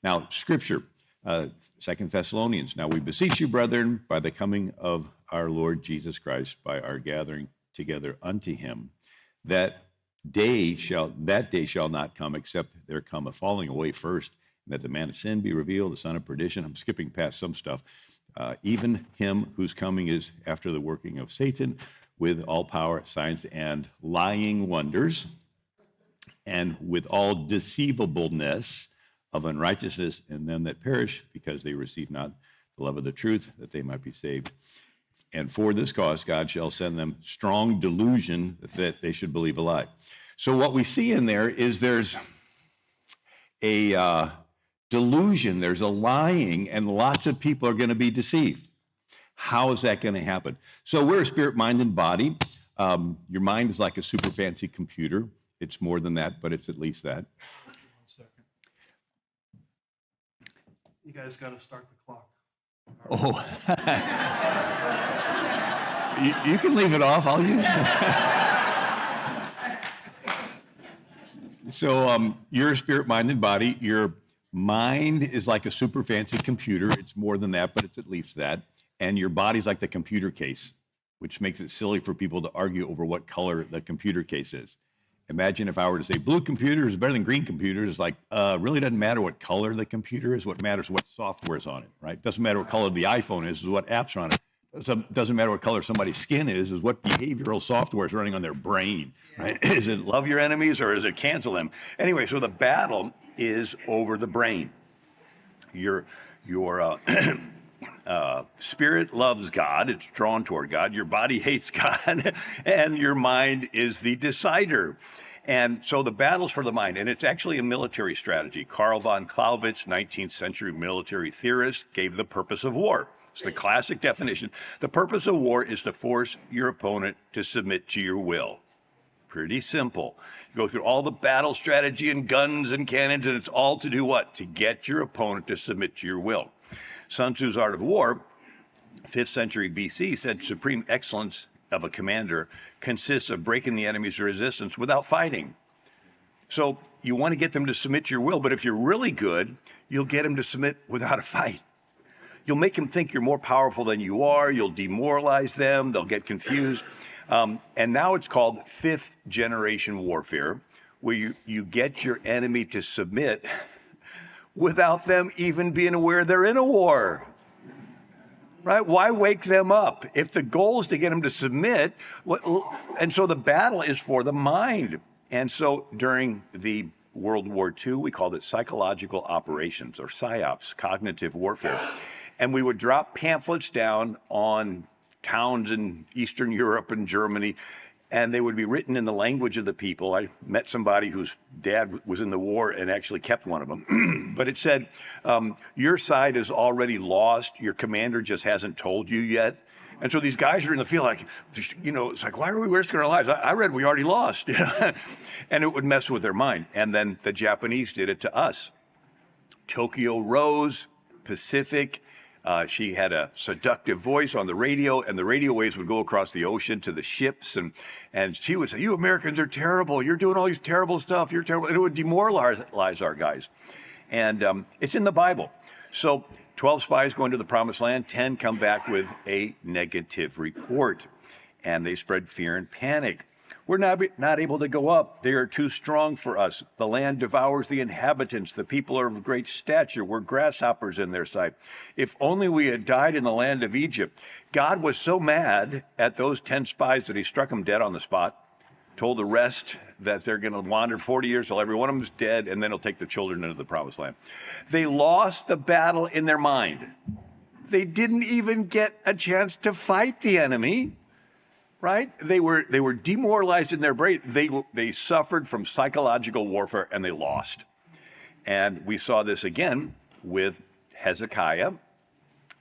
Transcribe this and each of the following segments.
Now, Scripture, 2 Thessalonians. Now we beseech you, brethren, by the coming of our Lord Jesus Christ, by our gathering together unto him, that day shall not come, except there come a falling away first, and that the man of sin be revealed, the son of perdition. I'm skipping past some stuff. Even him whose coming is after the working of Satan, with all power, signs, and lying wonders, and with all deceivableness of unrighteousness in them that perish, because they receive not the love of the truth, that they might be saved. And for this cause, God shall send them strong delusion that they should believe a lie. So what we see in there is there's a delusion, there's a lying, and lots of people are going to be deceived. How is that going to happen? So we're a spirit, mind, and body. Your mind is like a super fancy computer. It's more than that, but it's at least that. 1 second. You guys got to start the clock. Oh, you can leave it off. I'll use it. So you're a spirit, mind, and body. Your mind is like a super fancy computer. It's more than that, but it's at least that. And your body's like the computer case, which makes it silly for people to argue over what color the computer case is. Imagine if I were to say blue computer is better than green computers. It's like, really doesn't matter what color the computer is. What matters is what software is on it, right? Doesn't matter what color the iPhone is what apps are on it. Doesn't matter what color somebody's skin is what behavioral software is running on their brain, right? Is it love your enemies or is it cancel them? Anyway, so the battle is over the brain. Your spirit loves God. It's drawn toward God. Your body hates God, and your mind is the decider. And so the battle's for the mind, and it's actually a military strategy. Karl von Clausewitz, 19th century military theorist, gave the purpose of war. It's the classic definition. The purpose of war is to force your opponent to submit to your will. Pretty simple. You go through all the battle strategy and guns and cannons, and it's all to do what? To get your opponent to submit to your will. Sun Tzu's Art of War, 5th century BC, said supreme excellence of a commander consists of breaking the enemy's resistance without fighting. So you want to get them to submit to your will, but if you're really good, you'll get them to submit without a fight. You'll make them think you're more powerful than you are. You'll demoralize them. They'll get confused. And now it's called fifth generation warfare, where you get your enemy to submit without them even being aware they're in a war. Right? Why wake them up? If the goal is to get them to submit, and so the battle is for the mind. And so during the World War II, we called it psychological operations, or PSYOPs, cognitive warfare. And we would drop pamphlets down on towns in Eastern Europe and Germany, and they would be written in the language of the people. I met somebody whose dad was in the war and actually kept one of them. But it said, your side is already lost. Your commander just hasn't told you yet. And so these guys are in the field like, it's like, why are we risking our lives? I read we already lost. And it would mess with their mind. And then the Japanese did it to us. Tokyo Rose, Pacific. She had a seductive voice on the radio, and the radio waves would go across the ocean to the ships, and she would say, you Americans are terrible. You're doing all these terrible stuff. You're terrible. And it would demoralize our guys. And it's in the Bible. So 12 spies go into the promised land, 10 come back with a negative report, and they spread fear and panic. We're not able to go up. They are too strong for us. The land devours the inhabitants. The people are of great stature. We're grasshoppers in their sight. If only we had died in the land of Egypt. God was so mad at those 10 spies that he struck them dead on the spot, told the rest that they're going to wander 40 years till every one of them is dead, and then he'll take the children into the promised land. They lost the battle in their mind. They didn't even get a chance to fight the enemy. Right? They were demoralized in their brain. They suffered from psychological warfare, and they lost. And we saw this again with Hezekiah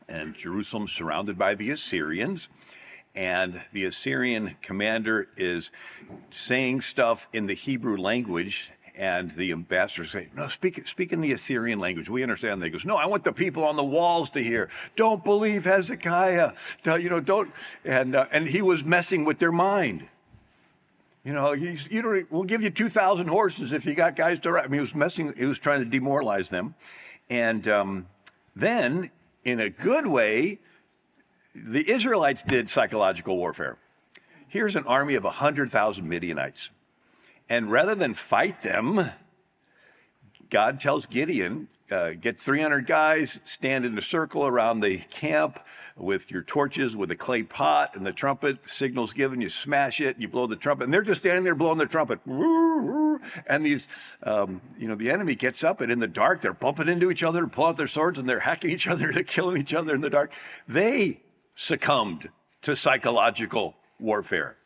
and Jerusalem surrounded by the Assyrians. And the Assyrian commander is saying stuff in the Hebrew language, and the ambassadors say, no, speak in the Assyrian language. We understand. They goes, no, I want the people on the walls to hear. Don't believe Hezekiah. Don't. And he was messing with their mind. We'll give you 2,000 horses if you got guys to ride. I mean, he was trying to demoralize them. And then, in a good way, the Israelites did psychological warfare. Here's an army of 100,000 Midianites. And rather than fight them, God tells Gideon, get 300 guys, stand in a circle around the camp with your torches, with a clay pot and the trumpet. The signal's given, you smash it, you blow the trumpet. And they're just standing there blowing their trumpet. And these, the enemy gets up, and in the dark, they're bumping into each other and pull out their swords, and they're hacking each other, they're killing each other in the dark. They succumbed to psychological warfare.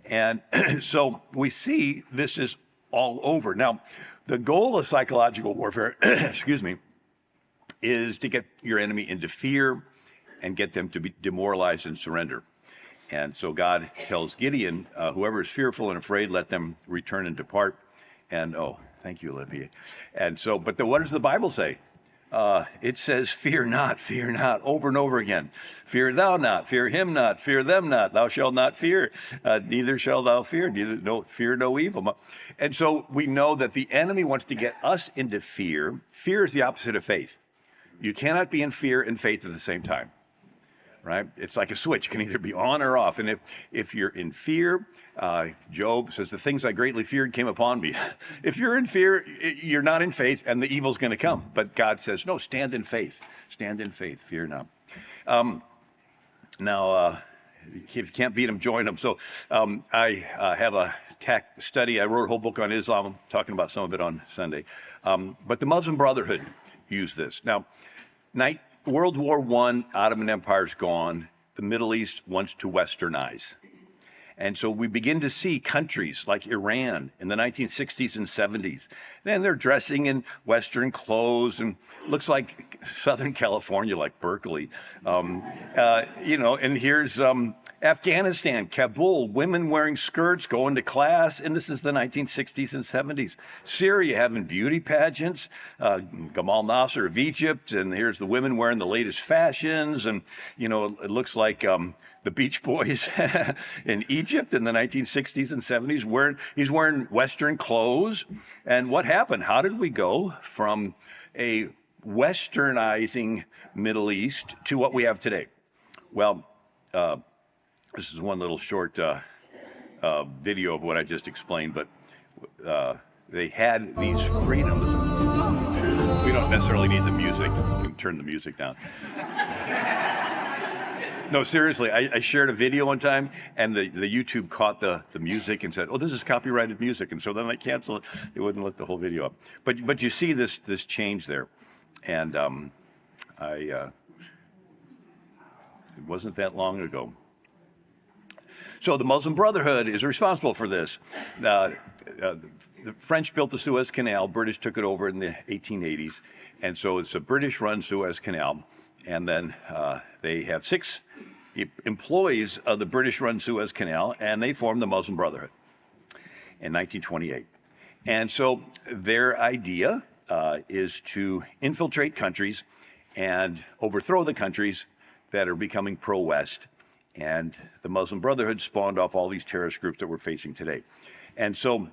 And so we see this is all over. Now, the goal of psychological warfare, is to get your enemy into fear and get them to be demoralized and surrender. And so God tells Gideon, whoever is fearful and afraid, let them return and depart. And, thank you, Olivia. And so, but what does the Bible say? It says, fear not, over and over again. Fear thou not, fear him not, fear them not. Thou shalt not fear, neither shalt thou fear, fear no evil. And so we know that the enemy wants to get us into fear. Fear is the opposite of faith. You cannot be in fear and faith at the same time, right? It's like a switch. It can either be on or off. And if you're in fear, Job says, the things I greatly feared came upon me. If you're in fear, you're not in faith, and the evil's going to come. But God says, no, stand in faith. Stand in faith. Fear not. If you can't beat them, join them. So I have a tech study. I wrote a whole book on Islam. I'm talking about some of it on Sunday. But the Muslim Brotherhood used this. Now, World War I, Ottoman Empire's gone. The Middle East wants to westernize. And so we begin to see countries like Iran in the 1960s and 70s. Then they're dressing in Western clothes and looks like Southern California, like Berkeley. And here's Afghanistan, Kabul, women wearing skirts, going to class. And this is the 1960s and 70s. Syria having beauty pageants, Gamal Nasser of Egypt. And here's the women wearing the latest fashions. And, it looks like the Beach Boys in Egypt in the 1960s and 70s. He's wearing Western clothes. And what happened? How did we go from a westernizing Middle East to what we have today? Well, this is one little short video of what I just explained, but they had these freedoms. We don't necessarily need the music. We can turn the music down. No, seriously, I shared a video one time, and the YouTube caught the music and said, "Oh, this is copyrighted music," and so then they canceled it. They wouldn't let the whole video up. But you see this change there, and it wasn't that long ago. So the Muslim Brotherhood is responsible for this. The French built the Suez Canal. British took it over in the 1880s, and so it's a British-run Suez Canal. And then they have 6 employees of the British-run Suez Canal, and they formed the Muslim Brotherhood in 1928. And so their idea is to infiltrate countries and overthrow the countries that are becoming pro-West. And the Muslim Brotherhood spawned off all these terrorist groups that we're facing today. And so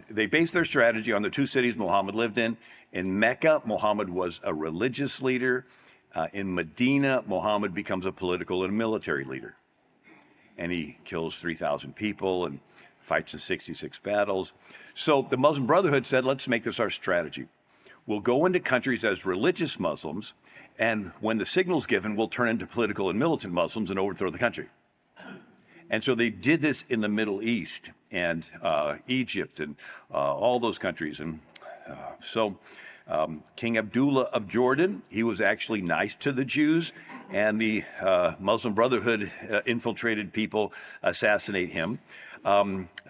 they based their strategy on the 2 cities Muhammad lived in. In Mecca, Muhammad was a religious leader. In Medina, Muhammad becomes a political and military leader. And he kills 3,000 people and fights in 66 battles. So the Muslim Brotherhood said, let's make this our strategy. We'll go into countries as religious Muslims, and when the signal's given, we'll turn into political and militant Muslims and overthrow the country. And so they did this in the Middle East and Egypt and all those countries. And King Abdullah of Jordan, he was actually nice to the Jews, and the Muslim Brotherhood infiltrated people assassinate him. Anwar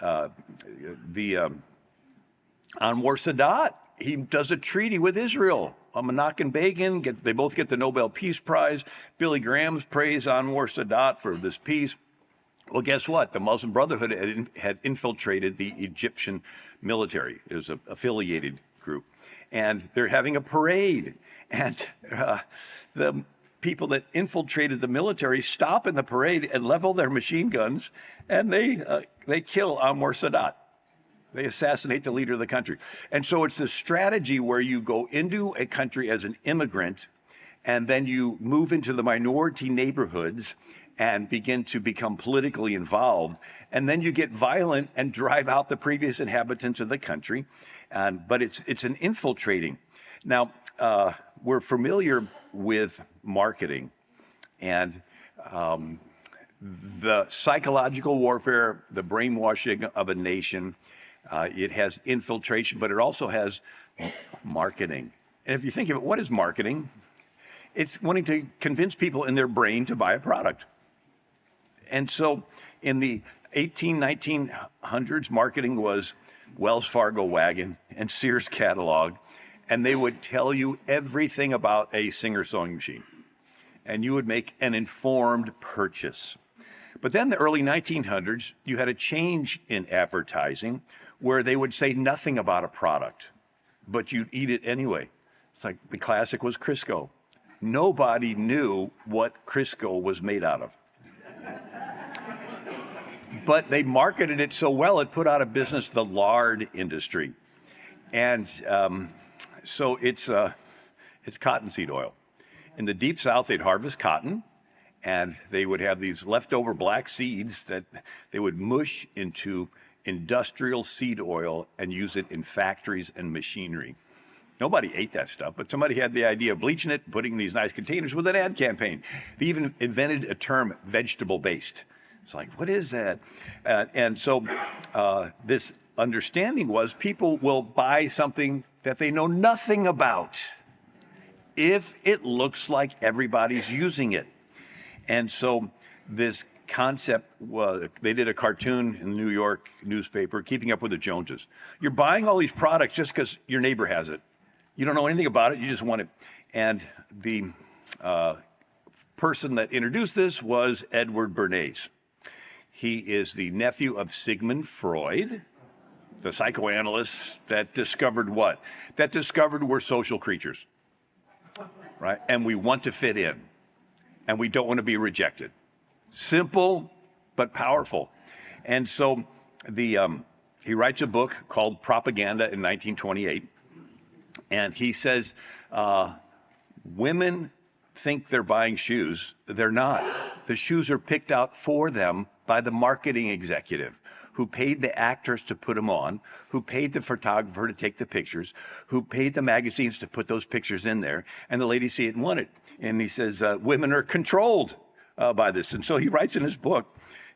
Sadat, he does a treaty with Israel. Menachem Begin, they both get the Nobel Peace Prize. Billy Graham's praised Anwar Sadat for this peace. Well, guess what? The Muslim Brotherhood had infiltrated the Egyptian military. It was an affiliated group. And they're having a parade. And the people that infiltrated the military stop in the parade and level their machine guns, and they kill Anwar Sadat. They assassinate the leader of the country. And so it's the strategy where you go into a country as an immigrant and then you move into the minority neighborhoods and begin to become politically involved. And then you get violent and drive out the previous inhabitants of the country. But it's an infiltrating. Now, we're familiar with marketing and the psychological warfare, the brainwashing of a nation. It has infiltration, but it also has marketing. And if you think of it, what is marketing? It's wanting to convince people in their brain to buy a product. And so in the 1900s, marketing was Wells Fargo wagon and Sears catalog, and they would tell you everything about a Singer sewing machine, and you would make an informed purchase. But then the early 1900s, you had a change in advertising where they would say nothing about a product, but you'd eat it anyway. It's like the classic was Crisco. Nobody knew what Crisco was made out of. But they marketed it so well, it put out of business the lard industry. And so it's cottonseed oil. In the Deep South, they'd harvest cotton, and they would have these leftover black seeds that they would mush into industrial seed oil and use it in factories and machinery. Nobody ate that stuff, but somebody had the idea of bleaching it, putting in these nice containers with an ad campaign. They even invented a term, vegetable-based. It's like, what is that? And so this understanding was people will buy something that they know nothing about if it looks like everybody's using it. And so this concept was, they did a cartoon in the New York newspaper, Keeping Up with the Joneses. You're buying all these products just because your neighbor has it. You don't know anything about it, you just want it. And the person that introduced this was Edward Bernays. He is the nephew of Sigmund Freud, the psychoanalyst that discovered what? That discovered we're social creatures, right? And we want to fit in, and we don't want to be rejected. Simple, but powerful. And so he writes a book called Propaganda in 1928, and he says, women think they're buying shoes. They're not. The shoes are picked out for them by the marketing executive who paid the actors to put them on, who paid the photographer to take the pictures, who paid the magazines to put those pictures in there, and the ladies see it and want it. And he says, women are controlled by this. And so he writes in his book,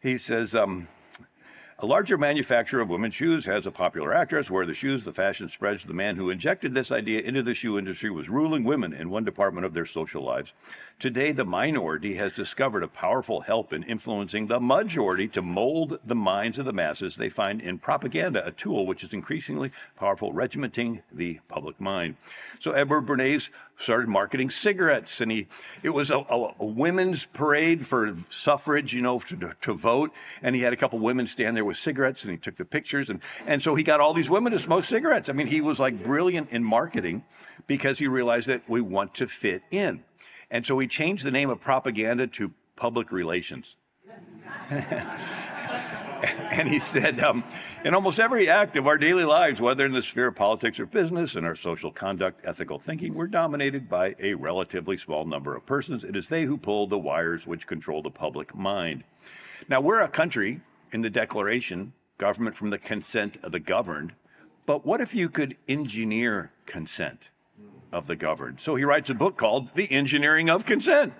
he says, a larger manufacturer of women's shoes has a popular actress where the shoes, the fashion spreads. The man who injected this idea into the shoe industry was ruling women in one department of their social lives. Today, the minority has discovered a powerful help in influencing the majority to mold the minds of the masses. They find in propaganda a tool which is increasingly powerful, regimenting the public mind. So Edward Bernays started marketing cigarettes, and it was a women's parade for suffrage, to vote, and he had a couple women stand there with cigarettes, and he took the pictures, and so he got all these women to smoke cigarettes. I mean, he was like brilliant in marketing because he realized that we want to fit in. And so he changed the name of propaganda to public relations. And he said, in almost every act of our daily lives, whether in the sphere of politics or business, in our social conduct, ethical thinking, we're dominated by a relatively small number of persons. It is they who pull the wires which control the public mind. Now, we're a country in the Declaration, government from the consent of the governed. But what if you could engineer consent of the governed? So he writes a book called The Engineering of Consent.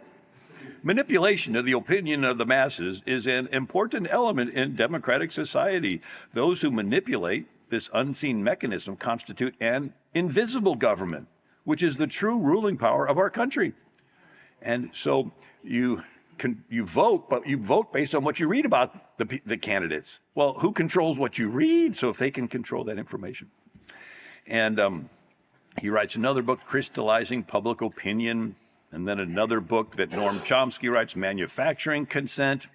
Manipulation of the opinion of the masses is an important element in democratic society. Those who manipulate this unseen mechanism constitute an invisible government, which is the true ruling power of our country. And so you vote, but you vote based on what you read about the candidates. Well, who controls what you read? So if they can control that information. And he writes another book, Crystallizing Public Opinion, and then another book that Noam Chomsky writes, Manufacturing Consent.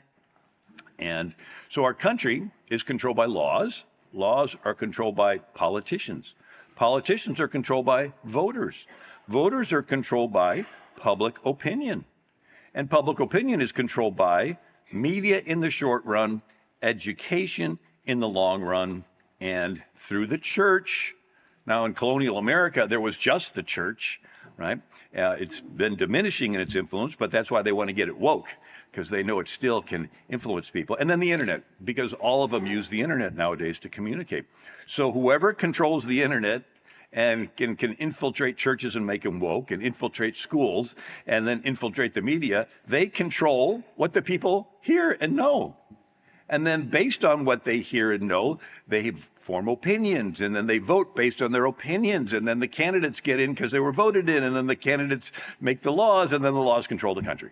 And so our country is controlled by laws. Laws are controlled by politicians. Politicians are controlled by voters. Voters are controlled by public opinion. And public opinion is controlled by media in the short run, education in the long run, and through the church. Now, in colonial America, there was just the church, right? It's been diminishing in its influence, but that's why they want to get it woke, because they know it still can influence people. And then the internet, because all of them use the internet nowadays to communicate. So whoever controls the internet and can infiltrate churches and make them woke, and infiltrate schools, and then infiltrate the media, they control what the people hear and know. And then based on what they hear and know, they form opinions, and then they vote based on their opinions, and then the candidates get in because they were voted in, and then the candidates make the laws, and then the laws control the country.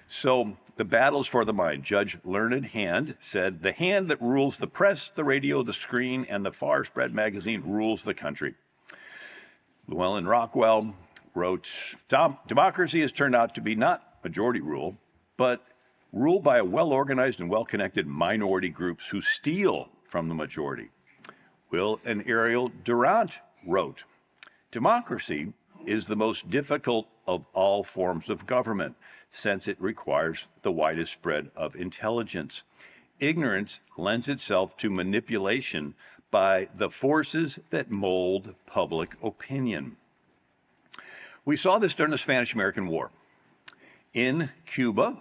So the battles for the mind. Judge Learned Hand said, the hand that rules the press, the radio, the screen, and the far spread magazine rules the country. Llewellyn Rockwell wrote, democracy has turned out to be not majority rule, but rule by a well-organized and well-connected minority groups who steal from the majority. Will and Ariel Durant wrote, democracy is the most difficult of all forms of government, since it requires the widest spread of intelligence. Ignorance lends itself to manipulation by the forces that mold public opinion. We saw this during the Spanish-American War. In Cuba,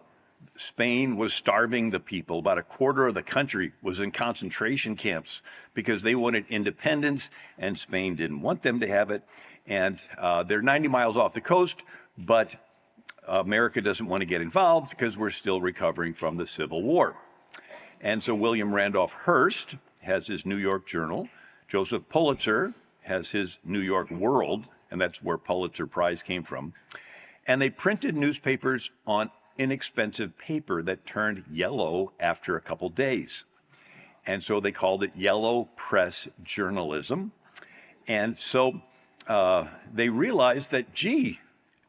Spain was starving the people. About a quarter of the country was in concentration camps because they wanted independence, and Spain didn't want them to have it. And they're 90 miles off the coast, but America doesn't want to get involved because we're still recovering from the Civil War. And so William Randolph Hearst has his New York Journal. Joseph Pulitzer has his New York World, and that's where Pulitzer Prize came from. And they printed newspapers on inexpensive paper that turned yellow after a couple days. And so they called it yellow press journalism. And so they realized that, gee,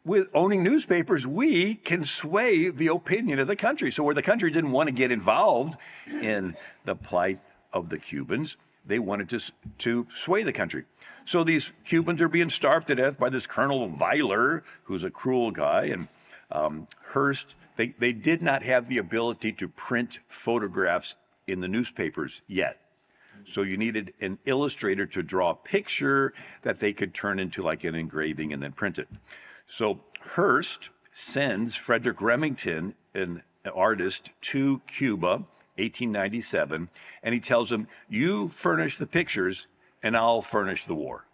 with owning newspapers, we can sway the opinion of the country. So where the country didn't want to get involved in the plight of the Cubans, they wanted to sway the country. So these Cubans are being starved to death by this Colonel Weyler, who's a cruel guy, and Hearst. They did not have the ability to print photographs in the newspapers yet. So you needed an illustrator to draw a picture that they could turn into like an engraving and then print it. So Hearst sends Frederick Remington, an artist, to Cuba, 1897, and he tells him, you furnish the pictures and I'll furnish the war.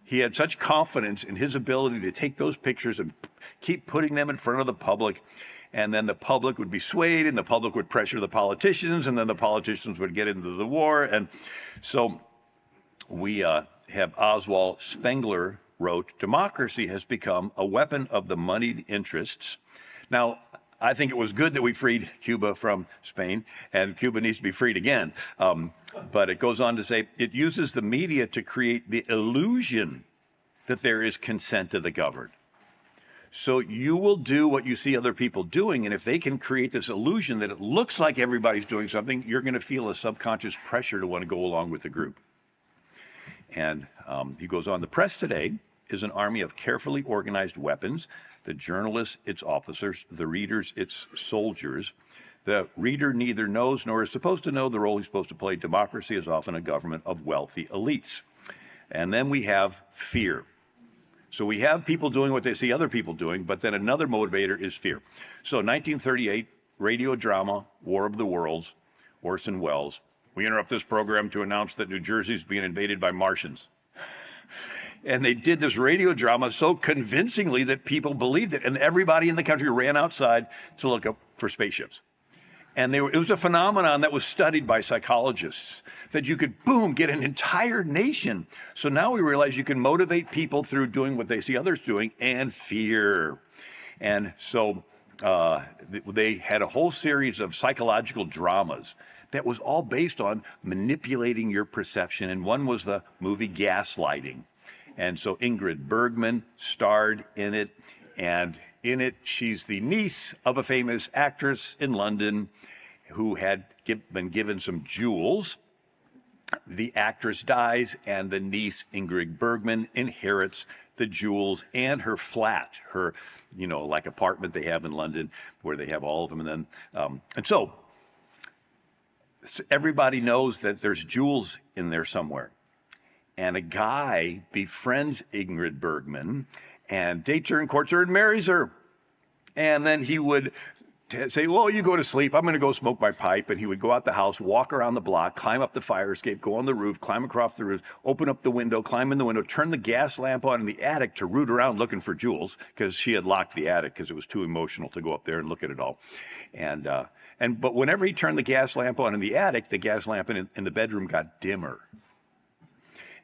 He had such confidence in his ability to take those pictures and keep putting them in front of the public, and then the public would be swayed, and the public would pressure the politicians, and then the politicians would get into the war. And so we have Oswald Spengler wrote, democracy has become a weapon of the moneyed interests. Now, I think it was good that we freed Cuba from Spain, and Cuba needs to be freed again. But it goes on to say, it uses the media to create the illusion that there is consent of the governed. So you will do what you see other people doing, and if they can create this illusion that it looks like everybody's doing something, you're going to feel a subconscious pressure to want to go along with the group. And he goes on, the press today is an army of carefully organized weapons. The journalists, its officers, the readers, its soldiers. The reader neither knows nor is supposed to know the role he's supposed to play. Democracy is often a government of wealthy elites. And then we have fear. So we have people doing what they see other people doing, but then another motivator is fear. So 1938, radio drama, War of the Worlds, Orson Welles. We interrupt this program to announce that New Jersey is being invaded by Martians. And they did this radio drama so convincingly that people believed it, and everybody in the country ran outside to look up for spaceships. And it was a phenomenon that was studied by psychologists, that you could, boom, get an entire nation. So now we realize you can motivate people through doing what they see others doing, and fear. And so they had a whole series of psychological dramas that was all based on manipulating your perception. And one was the movie Gaslighting. And so Ingrid Bergman starred in it. And in it, she's the niece of a famous actress in London who had been given some jewels. The actress dies, and the niece, Ingrid Bergman, inherits the jewels and her flat, her, like apartment they have in London where they have all of them. And then, and so everybody knows that there's jewels in there somewhere. And a guy befriends Ingrid Bergman and dates her and courts her and marries her. And then he would say, well, you go to sleep. I'm going to go smoke my pipe. And he would go out the house, walk around the block, climb up the fire escape, go on the roof, climb across the roof, open up the window, climb in the window, turn the gas lamp on in the attic to root around looking for jewels because she had locked the attic because it was too emotional to go up there and look at it all. But whenever he turned the gas lamp on in the attic, the gas lamp in the bedroom got dimmer.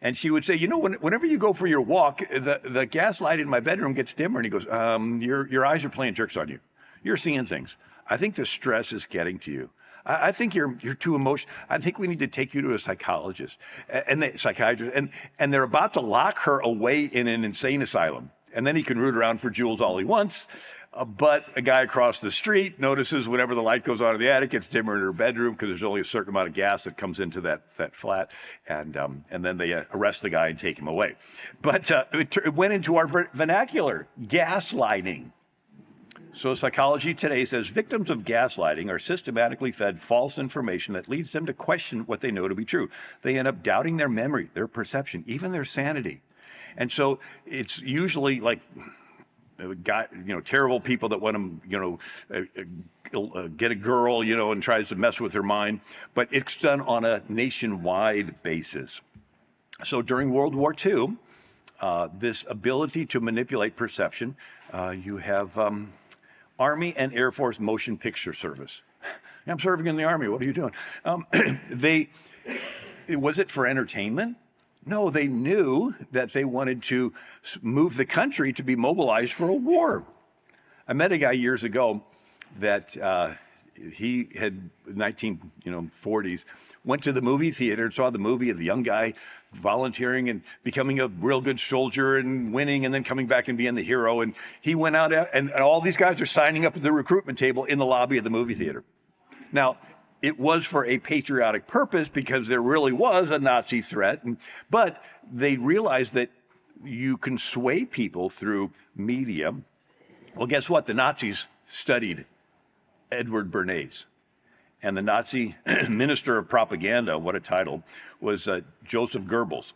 And she would say, you know, whenever you go for your walk, the gas light in my bedroom gets dimmer. And he goes, your eyes are playing tricks on you. You're seeing things. I think the stress is getting to you. I think you're too emotional. I think we need to take you to a psychologist and the psychiatrist. And they're about to lock her away in an insane asylum. And then he can root around for jewels all he wants. But a guy across the street notices whenever the light goes on in the attic, it's dimmer in her bedroom because there's only a certain amount of gas that comes into that flat. And then they arrest the guy and take him away. But it went into our vernacular, gaslighting. So psychology today says victims of gaslighting are systematically fed false information that leads them to question what they know to be true. They end up doubting their memory, their perception, even their sanity. And so it's usually like terrible people that want to, get a girl, and tries to mess with her mind. But it's done on a nationwide basis. So during World War II, this ability to manipulate perception, you have Army and Air Force Motion Picture Service. I'm serving in the Army. What are you doing? Was it for entertainment? No, they knew that they wanted to move the country to be mobilized for a war. I met a guy years ago that he had 1940s, went to the movie theater and saw the movie of the young guy volunteering and becoming a real good soldier and winning and then coming back and being the hero. And he went out and all these guys are signing up at the recruitment table in the lobby of the movie theater. Now, it was for a patriotic purpose because there really was a Nazi threat. But they realized that you can sway people through media. Well, guess what? The Nazis studied Edward Bernays. And the Nazi minister of propaganda, what a title, was Joseph Goebbels.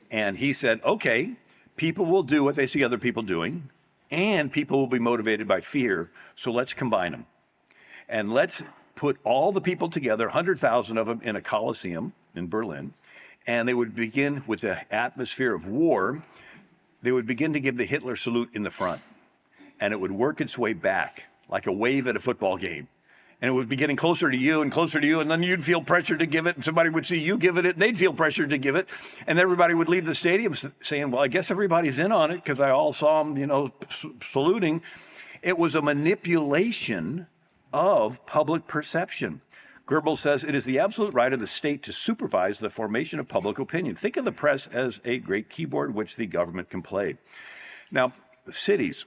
And he said, okay, people will do what they see other people doing, and people will be motivated by fear, so let's combine them. And let's put all the people together, 100,000 of them, in a coliseum in Berlin, and they would begin with the atmosphere of war. They would begin to give the Hitler salute in the front, and it would work its way back like a wave at a football game. And it would be getting closer to you, and then you'd feel pressure to give it, and somebody would see you give it, and they'd feel pressure to give it, and everybody would leave the stadium saying, well, I guess everybody's in on it, because I all saw them, saluting. It was a manipulation of public perception. Goebbels says it is the absolute right of the state to supervise the formation of public opinion. Think of the press as a great keyboard which the government can play. Now, cities.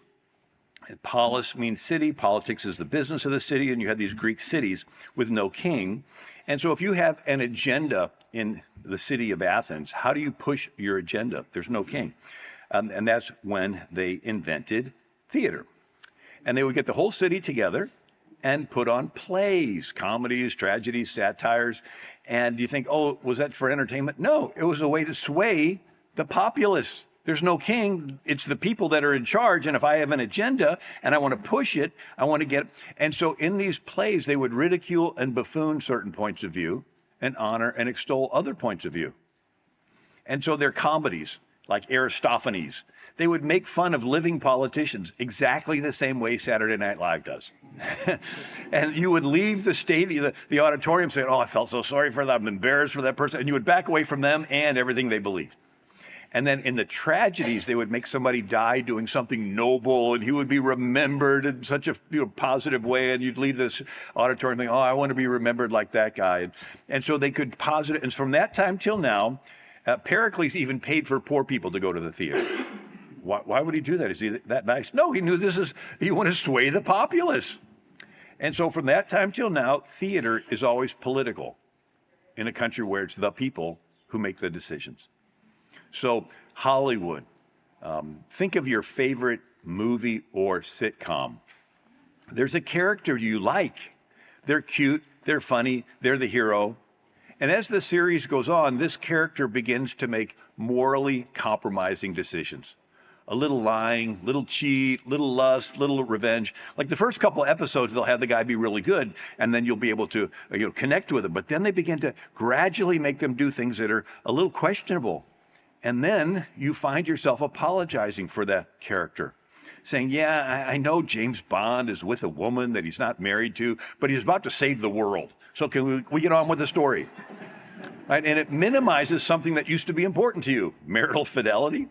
Polis means city, politics is the business of the city, and you have these Greek cities with no king. And so if you have an agenda in the city of Athens, how do you push your agenda? There's no king. And that's when they invented theater. And they would get the whole city together and put on plays, comedies, tragedies, satires. And you think, oh, was that for entertainment? No, it was a way to sway the populace. There's no king. It's the people that are in charge. And if I have an agenda and I want to push it, I want to get. And so in these plays, they would ridicule and buffoon certain points of view and honor and extol other points of view. And so they're comedies like Aristophanes. They would make fun of living politicians exactly the same way Saturday Night Live does. And you would leave the stadium, the auditorium saying, oh, I felt so sorry for them. I'm embarrassed for that person. And you would back away from them and everything they believed. And then in the tragedies, they would make somebody die doing something noble, and he would be remembered in such a positive way. And you'd leave this auditorium thinking, oh, I want to be remembered like that guy. And so they could positive. And from that time till now, Pericles even paid for poor people to go to the theater. Why would he do that? Is he that nice? No, he knew he wanted to sway the populace. And so from that time till now, theater is always political in a country where it's the people who make the decisions. So Hollywood, think of your favorite movie or sitcom. There's a character you like. They're cute, They're funny. They're the hero. And as the series goes on, this character begins to make morally compromising decisions. A little lying, little cheat, little lust, little revenge. Like the first couple episodes, they'll have the guy be really good, and then you'll be able to connect with him. But then they begin to gradually make them do things that are a little questionable. And then you find yourself apologizing for that character, saying, yeah, I know James Bond is with a woman that he's not married to, but he's about to save the world. So can we get on with the story? Right? And it minimizes something that used to be important to you, marital fidelity.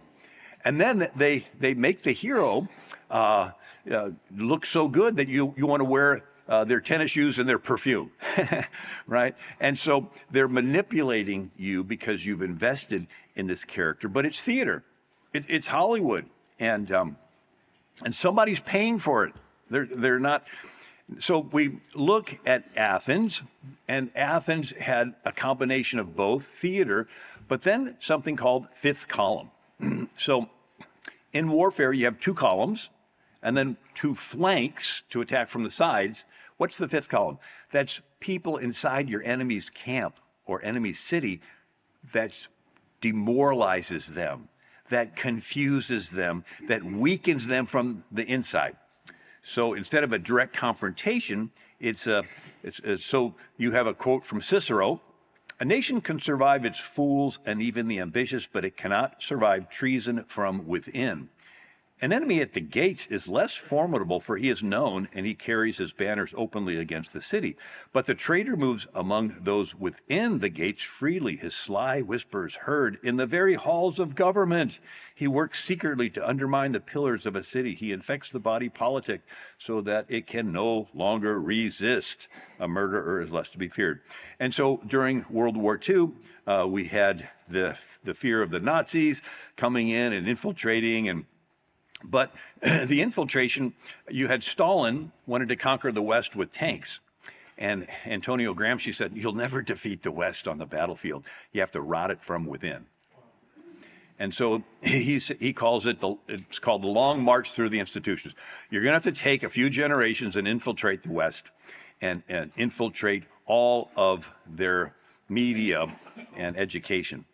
And then they make the hero look so good that you want to wear their tennis shoes and their perfume, right? And so they're manipulating you because you've invested in this character. But it's theater, it's Hollywood, and somebody's paying for it. They're not. So we look at Athens, and Athens had a combination of both theater, but then something called fifth column. So in warfare, you have two columns and then two flanks to attack from the sides. What's the fifth column? That's people inside your enemy's camp or enemy's city that demoralizes them, that confuses them, that weakens them from the inside. So instead of a direct confrontation, so you have a quote from Cicero: "A nation can survive its fools and even the ambitious, but it cannot survive treason from within. An enemy at the gates is less formidable, for he is known, and he carries his banners openly against the city. But the traitor moves among those within the gates freely, his sly whispers heard in the very halls of government. He works secretly to undermine the pillars of a city. He infects the body politic so that it can no longer resist. A murderer is less to be feared." And so during World War II, we had the fear of the Nazis coming in and infiltrating, but the infiltration, you had Stalin wanted to conquer the West with tanks. And Antonio Gramsci said, you'll never defeat the West on the battlefield. You have to rot it from within. And so he calls it's called the long march through the institutions. You're going to have to take a few generations and infiltrate the West and infiltrate all of their media and education.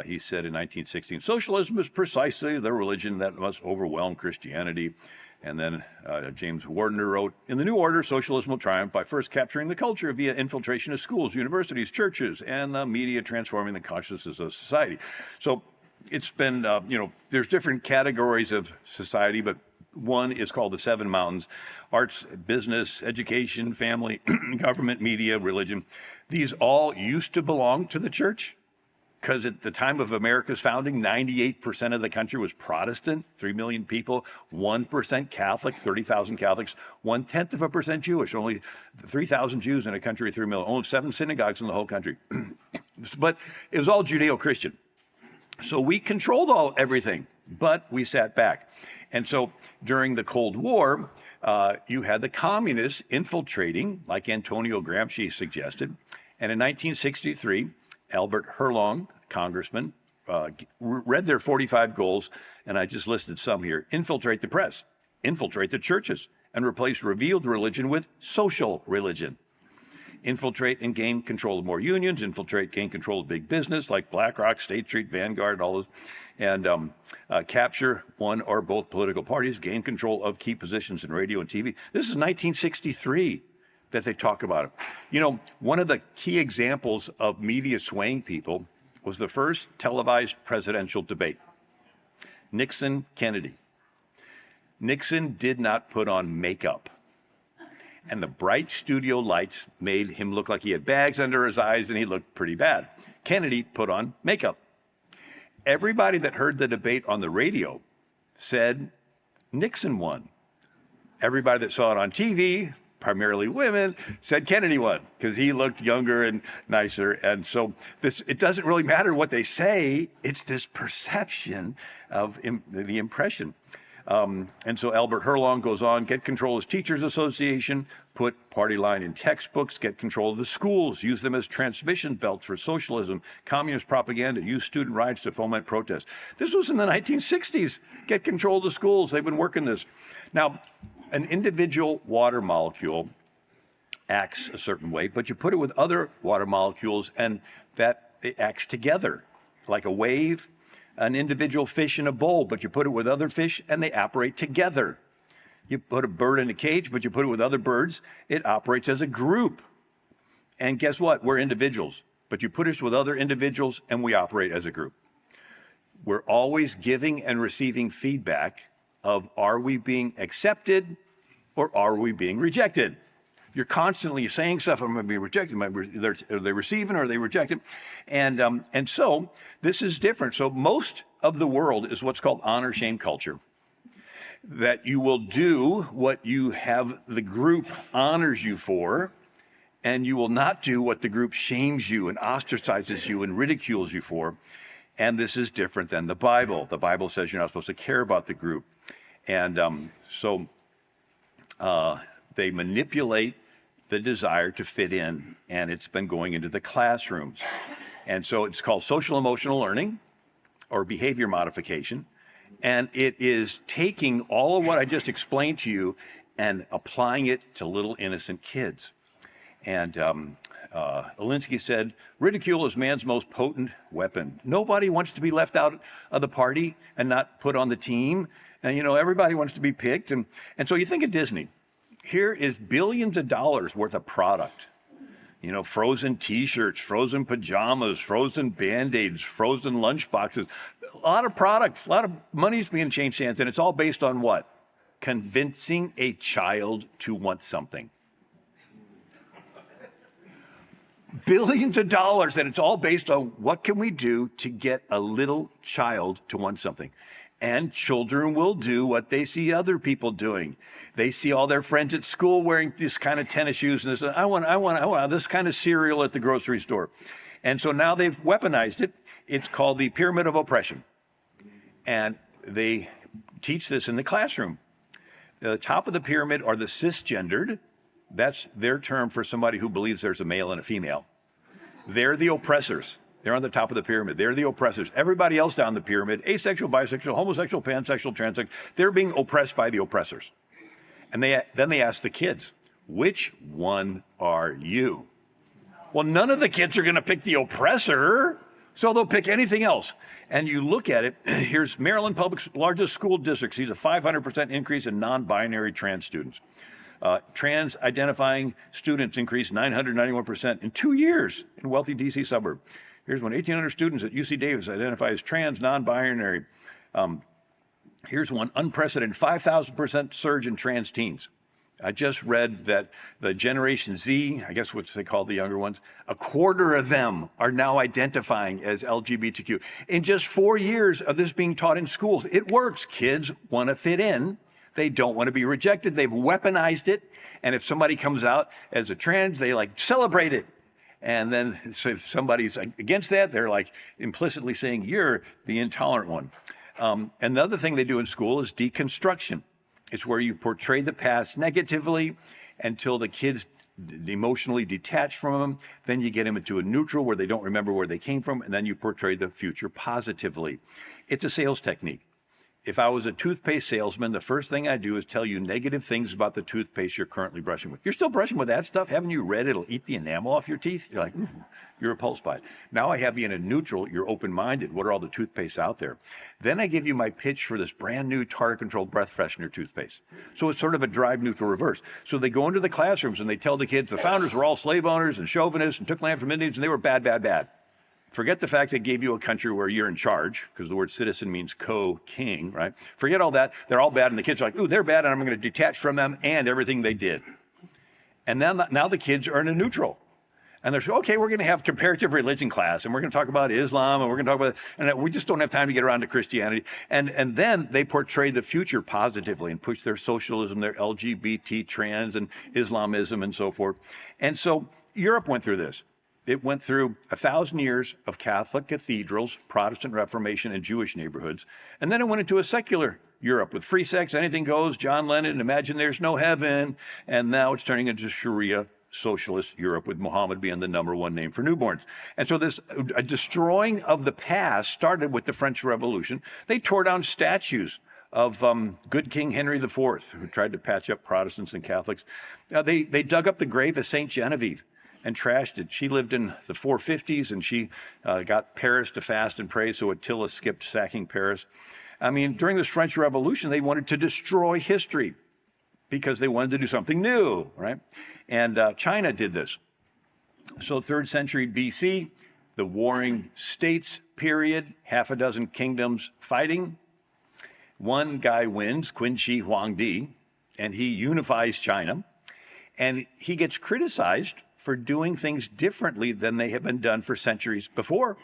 He said in 1916, socialism is precisely the religion that must overwhelm Christianity. And then James Wardner wrote, in the new order, socialism will triumph by first capturing the culture via infiltration of schools, universities, churches, and the media transforming the consciousness of society. So it's been, there's different categories of society, but one is called the Seven Mountains: arts, business, education, family, government, media, religion. These all used to belong to the church, because at the time of America's founding, 98% of the country was Protestant, 3 million people, 1% Catholic, 30,000 Catholics, 0.1% Jewish, only 3,000 Jews in a country of 3 million, only 7 synagogues in the whole country. But it was all Judeo-Christian. So we controlled everything, but we sat back. And so during the Cold War, you had the communists infiltrating, like Antonio Gramsci suggested. And in 1963, Albert Herlong, congressman, read their 45 goals, and I just listed some here. Infiltrate the press, infiltrate the churches, and replace revealed religion with social religion. Infiltrate and gain control of more unions, infiltrate, gain control of big business like BlackRock, State Street, Vanguard, all those, and capture one or both political parties, gain control of key positions in radio and TV. This is 1963. That they talk about it. You know, one of the key examples of media swaying people was the first televised presidential debate. Nixon, Kennedy. Nixon did not put on makeup. And the bright studio lights made him look like he had bags under his eyes and he looked pretty bad. Kennedy put on makeup. Everybody that heard the debate on the radio said Nixon won. Everybody that saw it on TV, primarily women, said Kennedy won because he looked younger and nicer. And so it doesn't really matter what they say, it's this perception of the impression. And so Albert Herlong goes on, get control of Teachers Association, put party line in textbooks, get control of the schools, use them as transmission belts for socialism, communist propaganda, use student riots to foment protest. This was in the 1960s, get control of the schools. They've been working this. Now, an individual water molecule acts a certain way, but you put it with other water molecules and that it acts together, like a wave, an individual fish in a bowl, but you put it with other fish and they operate together. You put a bird in a cage, but you put it with other birds, it operates as a group. And guess what? We're individuals, but you put us with other individuals and we operate as a group. We're always giving and receiving feedback of, are we being accepted or are we being rejected? You're constantly saying stuff, I'm going to be rejected. Are they receiving or are they rejecting? And so this is different. So most of the world is what's called honor shame culture. That you will do what you have the group honors you for, and you will not do what the group shames you and ostracizes you and ridicules you for. And this is different than the Bible. The Bible says you're not supposed to care about the group. And so they manipulate the desire to fit in, and it's been going into the classrooms. And so it's called social emotional learning or behavior modification. And it is taking all of what I just explained to you and applying it to little innocent kids. And Alinsky said, ridicule is man's most potent weapon. Nobody wants to be left out of the party and not put on the team. And, everybody wants to be picked. And so you think of Disney. Here is billions of dollars worth of product. Frozen T-shirts, frozen pajamas, frozen Band-Aids, frozen lunchboxes. A lot of products, a lot of money's being changed hands, and it's all based on what? Convincing a child to want something. Billions of dollars, and it's all based on what can we do to get a little child to want something. And children will do what they see other people doing. They see all their friends at school wearing this kind of tennis shoes, and they say, I want this kind of cereal at the grocery store. And so now they've weaponized it. It's called the pyramid of oppression. And they teach this in the classroom. The top of the pyramid are the cisgendered. That's their term for somebody who believes there's a male and a female. They're the oppressors. They're on the top of the pyramid. They're the oppressors. Everybody else down the pyramid, asexual, bisexual, homosexual, pansexual, transsexual, they're being oppressed by the oppressors. And then they ask the kids, which one are you? Well, none of the kids are going to pick the oppressor, so they'll pick anything else. And you look at it, here's Maryland Public's largest school district sees a 500% increase in non-binary trans students. Trans-identifying students increased 991% in 2 years in wealthy DC suburb. Here's one, 1,800 students at UC Davis identify as trans, non-binary. Here's one, unprecedented 5,000% surge in trans teens. I just read that the Generation Z, I guess what they call the younger ones, a quarter of them are now identifying as LGBTQ. In just 4 years of this being taught in schools, it works. Kids want to fit in. They don't want to be rejected. They've weaponized it. And if somebody comes out as a trans, they celebrate it. And then if somebody's against that, they're implicitly saying, you're the intolerant one. And the other thing they do in school is deconstruction. It's where you portray the past negatively until the kids emotionally detach from them. Then you get them into a neutral where they don't remember where they came from, and then you portray the future positively. It's a sales technique. If I was a toothpaste salesman, the first thing I do is tell you negative things about the toothpaste you're currently brushing with. You're still brushing with that stuff? Haven't you read it'll eat the enamel off your teeth? You're like, you're repulsed by it. Now I have you in a neutral, you're open-minded. What are all the toothpastes out there? Then I give you my pitch for this brand new tartar-controlled breath freshener toothpaste. So it's sort of a drive neutral reverse. So they go into the classrooms and they tell the kids the founders were all slave owners and chauvinists and took land from Indians and they were bad, bad, bad. Forget the fact they gave you a country where you're in charge, because the word citizen means co-king, right? Forget all that. They're all bad, and the kids are like, ooh, they're bad, and I'm going to detach from them and everything they did. And then now the kids are in a neutral. And they're saying, okay, we're going to have comparative religion class, and we're going to talk about Islam, and we're going to talk about, and we just don't have time to get around to Christianity. And then they portray the future positively and push their socialism, their LGBT, trans, and Islamism, and so forth. And so Europe went through this. It went through 1,000 years of Catholic cathedrals, Protestant Reformation, and Jewish neighborhoods. And then it went into a secular Europe with free sex, anything goes, John Lennon, imagine there's no heaven. And now it's turning into Sharia socialist Europe with Muhammad being the #1 name for newborns. And so this destroying of the past started with the French Revolution. They tore down statues of good King Henry IV, who tried to patch up Protestants and Catholics. They dug up the grave of Saint Genevieve and trashed it. She lived in the 450s, and she got Paris to fast and pray, so Attila skipped sacking Paris. I mean, during this French Revolution, they wanted to destroy history because they wanted to do something new, right? And China did this. So 3rd century BC, the Warring States period, half a dozen kingdoms fighting. One guy wins, Qin Shi Huangdi, and he unifies China. And he gets criticized for doing things differently than they have been done for centuries before.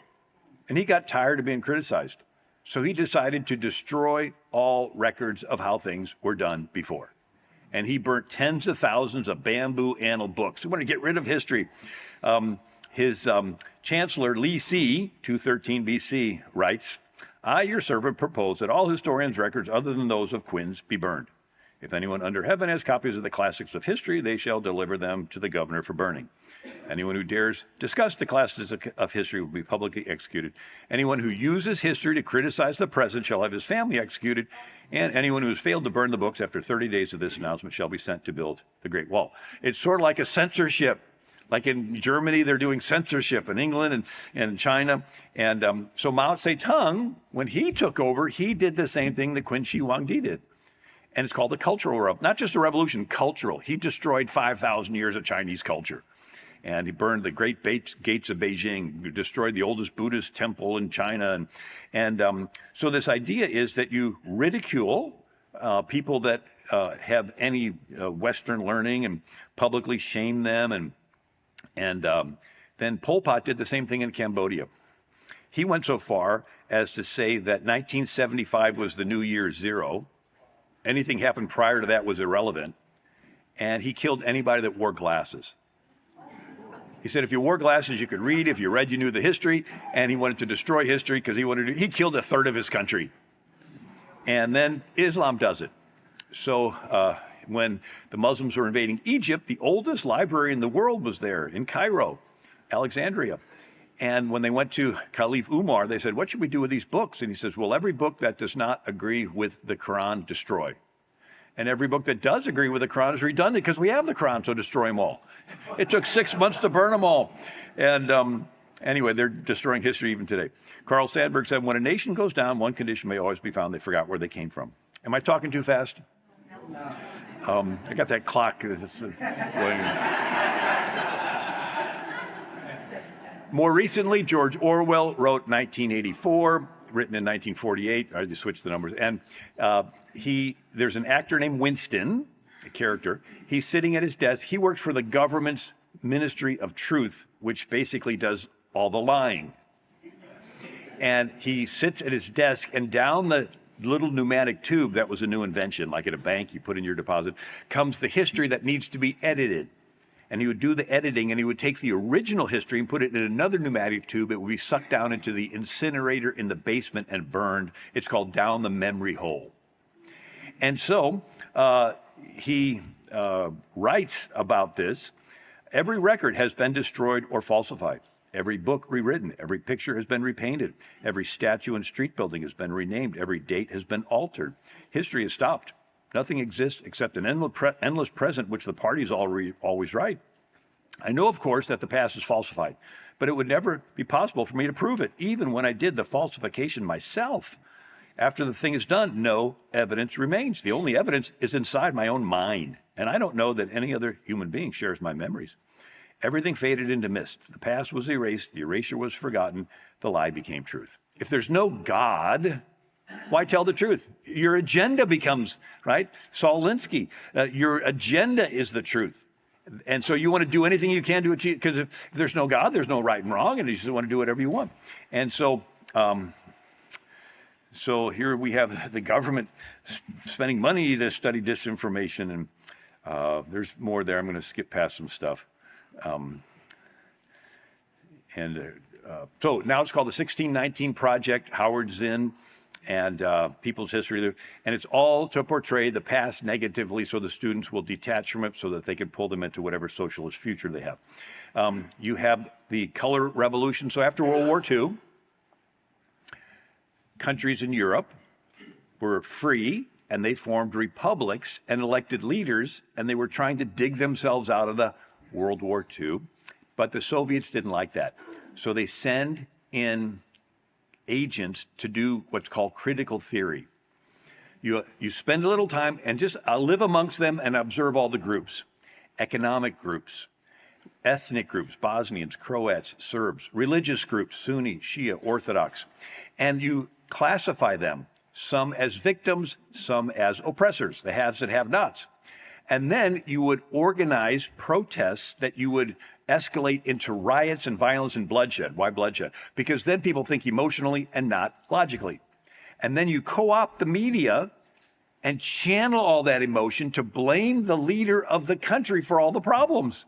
And he got tired of being criticized. So he decided to destroy all records of how things were done before. And he burnt tens of thousands of bamboo annal books. He wanted to get rid of history. His Chancellor Li Si, 213 BC, writes, "I, your servant, propose that all historians' records other than those of Qin's be burned. If anyone under heaven has copies of the classics of history, they shall deliver them to the governor for burning. Anyone who dares discuss the classics of history will be publicly executed. Anyone who uses history to criticize the present shall have his family executed, and anyone who has failed to burn the books after 30 days of this announcement shall be sent to build the Great Wall." It's sort of like a censorship. Like in Germany, they're doing censorship, in England and China. And so Mao Zedong, when he took over, he did the same thing that Qin Shi Huangdi did. And it's called the Cultural Revolution. Not just a revolution, cultural. He destroyed 5,000 years of Chinese culture. And he burned the great gates of Beijing, destroyed the oldest Buddhist temple in China. And so this idea is that you ridicule people that have any Western learning and publicly shame them. And then Pol Pot did the same thing in Cambodia. He went so far as to say that 1975 was the new year zero. Anything happened prior to that was irrelevant. And he killed anybody that wore glasses. He said if you wore glasses, you could read. If you read, you knew the history. And he wanted to destroy history because he killed a third of his country. And then Islam does it. So when the Muslims were invading Egypt, the oldest library in the world was there in Cairo, Alexandria. And when they went to Caliph Umar, they said, "What should we do with these books?" And he says, "Well, every book that does not agree with the Quran, destroy. And every book that does agree with the Quran is redundant because we have the Quran, so destroy them all." It took 6 months to burn them all. And anyway, they're destroying history even today. Carl Sandburg said, "When a nation goes down, one condition may always be found: they forgot where they came from." Am I talking too fast? No. I got that clock. More recently, George Orwell wrote 1984, written in 1948. I just switched the numbers. And there's an actor named Winston, a character. He's sitting at his desk. He works for the government's Ministry of Truth, which basically does all the lying. And he sits at his desk, and down the little pneumatic tube, that was a new invention, like at a bank, you put in your deposit, comes the history that needs to be edited. And he would do the editing, and he would take the original history and put it in another pneumatic tube. It would be sucked down into the incinerator in the basement and burned. It's called down the memory hole. And so he writes about this. Every record has been destroyed or falsified. Every book rewritten, every picture has been repainted, every statue and street building has been renamed, every date has been altered. History has stopped. Nothing exists except an endless present, which the parties always write. I know, of course, that the past is falsified, but it would never be possible for me to prove it, even when I did the falsification myself. After the thing is done, no evidence remains. The only evidence is inside my own mind, and I don't know that any other human being shares my memories. Everything faded into mist. The past was erased. The erasure was forgotten. The lie became truth. If there's no God, why tell the truth? Your agenda becomes, right? Saul Alinsky, your agenda is the truth. And so you want to do anything you can to achieve, because if there's no God, there's no right and wrong, and you just want to do whatever you want. And so, so here we have the government spending money to study disinformation, and there's more there. I'm going to skip past some stuff. So now it's called the 1619 Project, Howard Zinn, and People's History. And it's all to portray the past negatively so the students will detach from it so that they can pull them into whatever socialist future they have. You have the color revolution. So after World War II, countries in Europe were free, and they formed republics and elected leaders, and they were trying to dig themselves out of the World War II. But the Soviets didn't like that. So they send in agents to do what's called critical theory. You spend a little time and just live amongst them and observe all the groups, economic groups, ethnic groups, Bosnians, Croats, Serbs, religious groups, Sunni, Shia, Orthodox, and you classify them, some as victims, some as oppressors, the haves and have-nots. And then you would organize protests that you would escalate into riots and violence and bloodshed. Why bloodshed? Because then people think emotionally and not logically. And then you co-opt the media and channel all that emotion to blame the leader of the country for all the problems.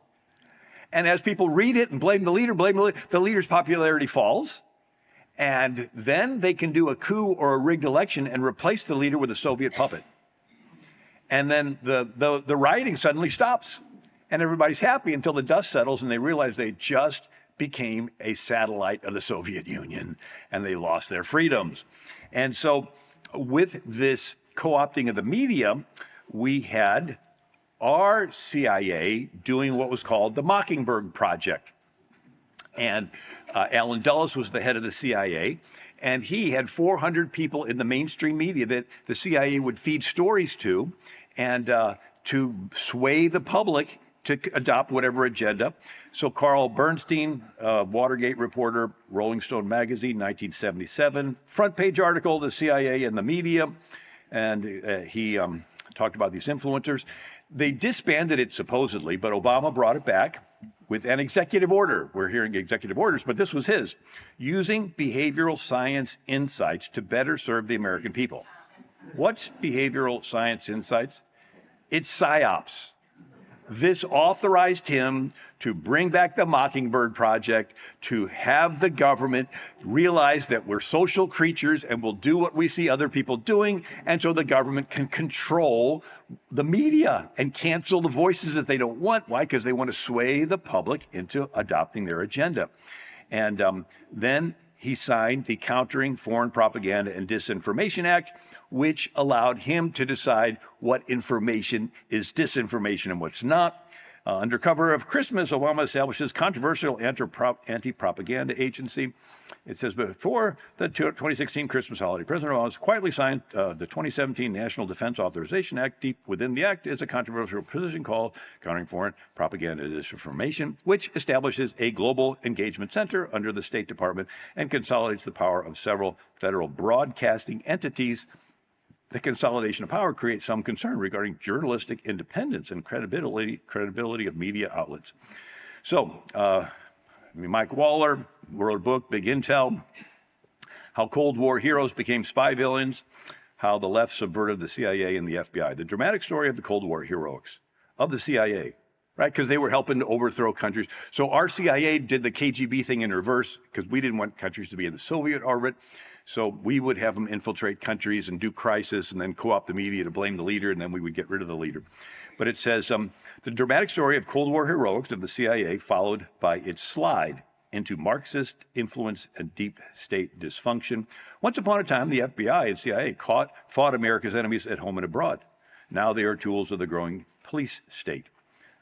And as people read it and blame the leader, the leader's popularity falls. And then they can do a coup or a rigged election and replace the leader with a Soviet puppet. And then the rioting suddenly stops. And everybody's happy until the dust settles and they realize they just became a satellite of the Soviet Union and they lost their freedoms. And so with this co-opting of the media, we had our CIA doing what was called the Mockingbird Project. And Alan Dulles was the head of the CIA, and he had 400 people in the mainstream media that the CIA would feed stories to, and to sway the public to adopt whatever agenda. So Carl Bernstein, Watergate reporter, Rolling Stone magazine, 1977, front page article, the CIA and the media, and he talked about these influencers. They disbanded it supposedly, but Obama brought it back with an executive order. We're hearing executive orders, but this was his, using behavioral science insights to better serve the American people. What's behavioral science insights? It's PSYOPs. This authorized him to bring back the Mockingbird Project, to have the government realize that we're social creatures and we'll do what we see other people doing, and so the government can control the media and cancel the voices that they don't want. Why? Because they want to sway the public into adopting their agenda. And then he signed the Countering Foreign Propaganda and Disinformation Act, which allowed him to decide what information is disinformation and what's not. Under cover of Christmas, Obama establishes controversial anti-propaganda agency. It says, before the 2016 Christmas holiday, President Obama quietly signed the 2017 National Defense Authorization Act. Deep within the act is a controversial position called Countering Foreign Propaganda and Disinformation, which establishes a global engagement center under the State Department and consolidates the power of several federal broadcasting entities. The consolidation of power creates some concern regarding journalistic independence and credibility of media outlets. So, Mike Waller, World Book, Big Intel, how Cold War heroes became spy villains, how the left subverted the CIA and the FBI. The dramatic story of the Cold War heroics of the CIA, right? Because they were helping to overthrow countries. So our CIA did the KGB thing in reverse because we didn't want countries to be in the Soviet orbit. So we would have them infiltrate countries and do crisis and then co-opt the media to blame the leader, and then we would get rid of the leader. But it says, the dramatic story of Cold War heroics of the CIA followed by its slide into Marxist influence and deep state dysfunction. Once upon a time, the FBI and CIA fought America's enemies at home and abroad. Now they are tools of the growing police state,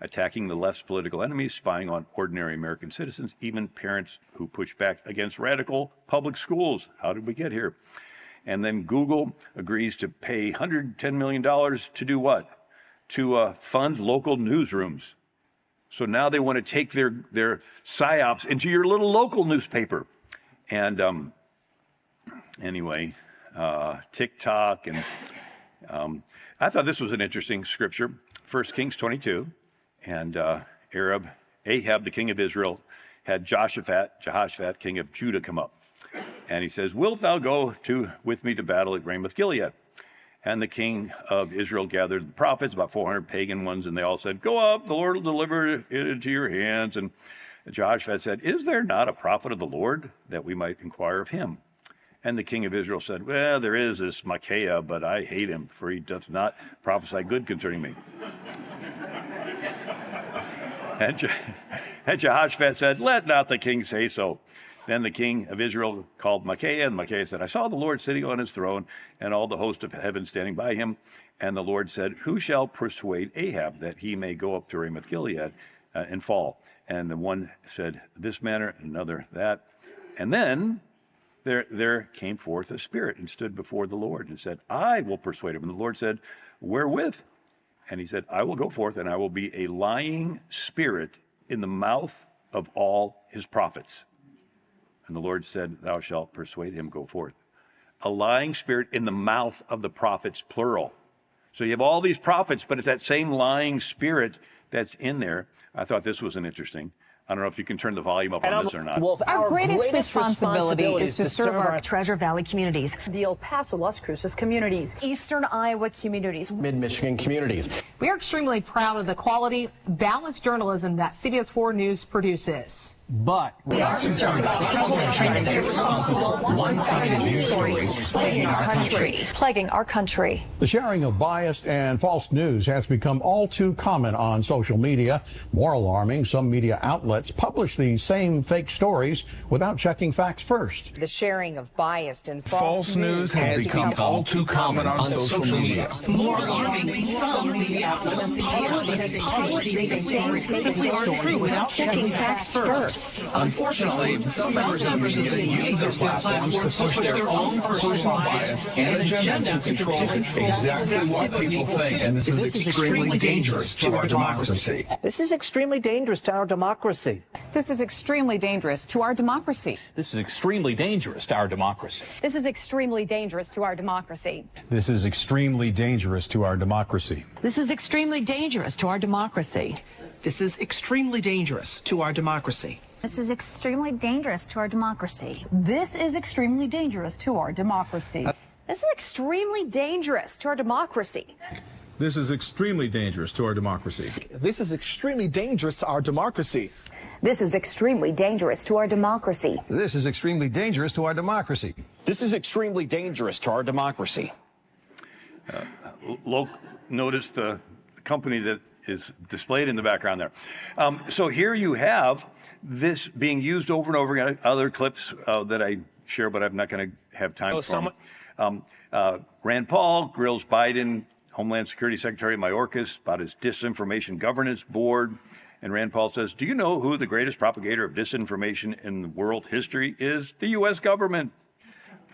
attacking the left's political enemies, spying on ordinary American citizens, even parents who push back against radical public schools. How did we get here? And then Google agrees to pay $110 million to do what? To fund local newsrooms. So now they want to take their PSYOPs into your little local newspaper. And anyway, TikTok. And I thought this was an interesting scripture. 1 Kings 22. And Ahab, the king of Israel, had Jehoshaphat, king of Judah, come up. And he says, wilt thou go with me to battle at Ramoth Gilead? And the king of Israel gathered the prophets, about 400 pagan ones, and they all said, go up, the Lord will deliver it into your hands. And Jehoshaphat said, is there not a prophet of the Lord that we might inquire of him? And the king of Israel said, well, there is this Micaiah, but I hate him, for he does not prophesy good concerning me. And Jehoshaphat said, let not the king say so. Then the king of Israel called Micaiah, and Micaiah said, I saw the Lord sitting on his throne, and all the host of heaven standing by him. And the Lord said, who shall persuade Ahab that he may go up to Ramoth Gilead and fall? And the one said, this manner, and another that. And then there came forth a spirit and stood before the Lord and said, I will persuade him. And the Lord said, wherewith? And he said, I will go forth, and I will be a lying spirit in the mouth of all his prophets. And the Lord said, thou shalt persuade him, go forth. A lying spirit in the mouth of the prophets, plural. So you have all these prophets, but it's that same lying spirit that's in there. I thought this was an interesting. I don't know if you can turn the volume up on this or not. Well, our greatest responsibility is to serve our Treasure Valley communities, the El Paso, Las Cruces communities, Eastern Iowa communities, Mid-Michigan communities. We are extremely proud of the quality, balanced journalism that CBS 4 News produces. But we are concerned about troubling, irresponsible, one-sided news stories plaguing our country. plaguing our country. The sharing of biased and false news has become all too common on social media. More alarming, some media outlets publish these same fake stories without checking facts first. The sharing of biased and false news has become all too common on social media. More alarming, some media outlets publish these stories simply aren't true without checking facts first. Unfortunately, some members of the media use their platforms to push their own personal bias and agenda to control exactly what people think. And this is extremely dangerous to our democracy. This is extremely dangerous to our democracy. This is extremely dangerous to our democracy. This is extremely dangerous to our democracy. This is extremely dangerous to our democracy. This is extremely dangerous to our democracy. This is extremely dangerous to our democracy. This is extremely dangerous to our democracy. This is extremely dangerous to our democracy. This is extremely dangerous to our democracy. This is extremely dangerous to our democracy. This is extremely dangerous to our democracy. This is extremely dangerous to our democracy. This is extremely dangerous to our democracy. This is extremely dangerous to our democracy. This is extremely dangerous to our democracy. Notice the company that is displayed in the background there. So here you have this being used over and over again. Other clips that I share, but I'm not going to have time for them. Rand Paul grills Biden, Homeland Security Secretary Mayorkas, about his disinformation governance board. And Rand Paul says, do you know who the greatest propagator of disinformation in world history is? The U.S. government.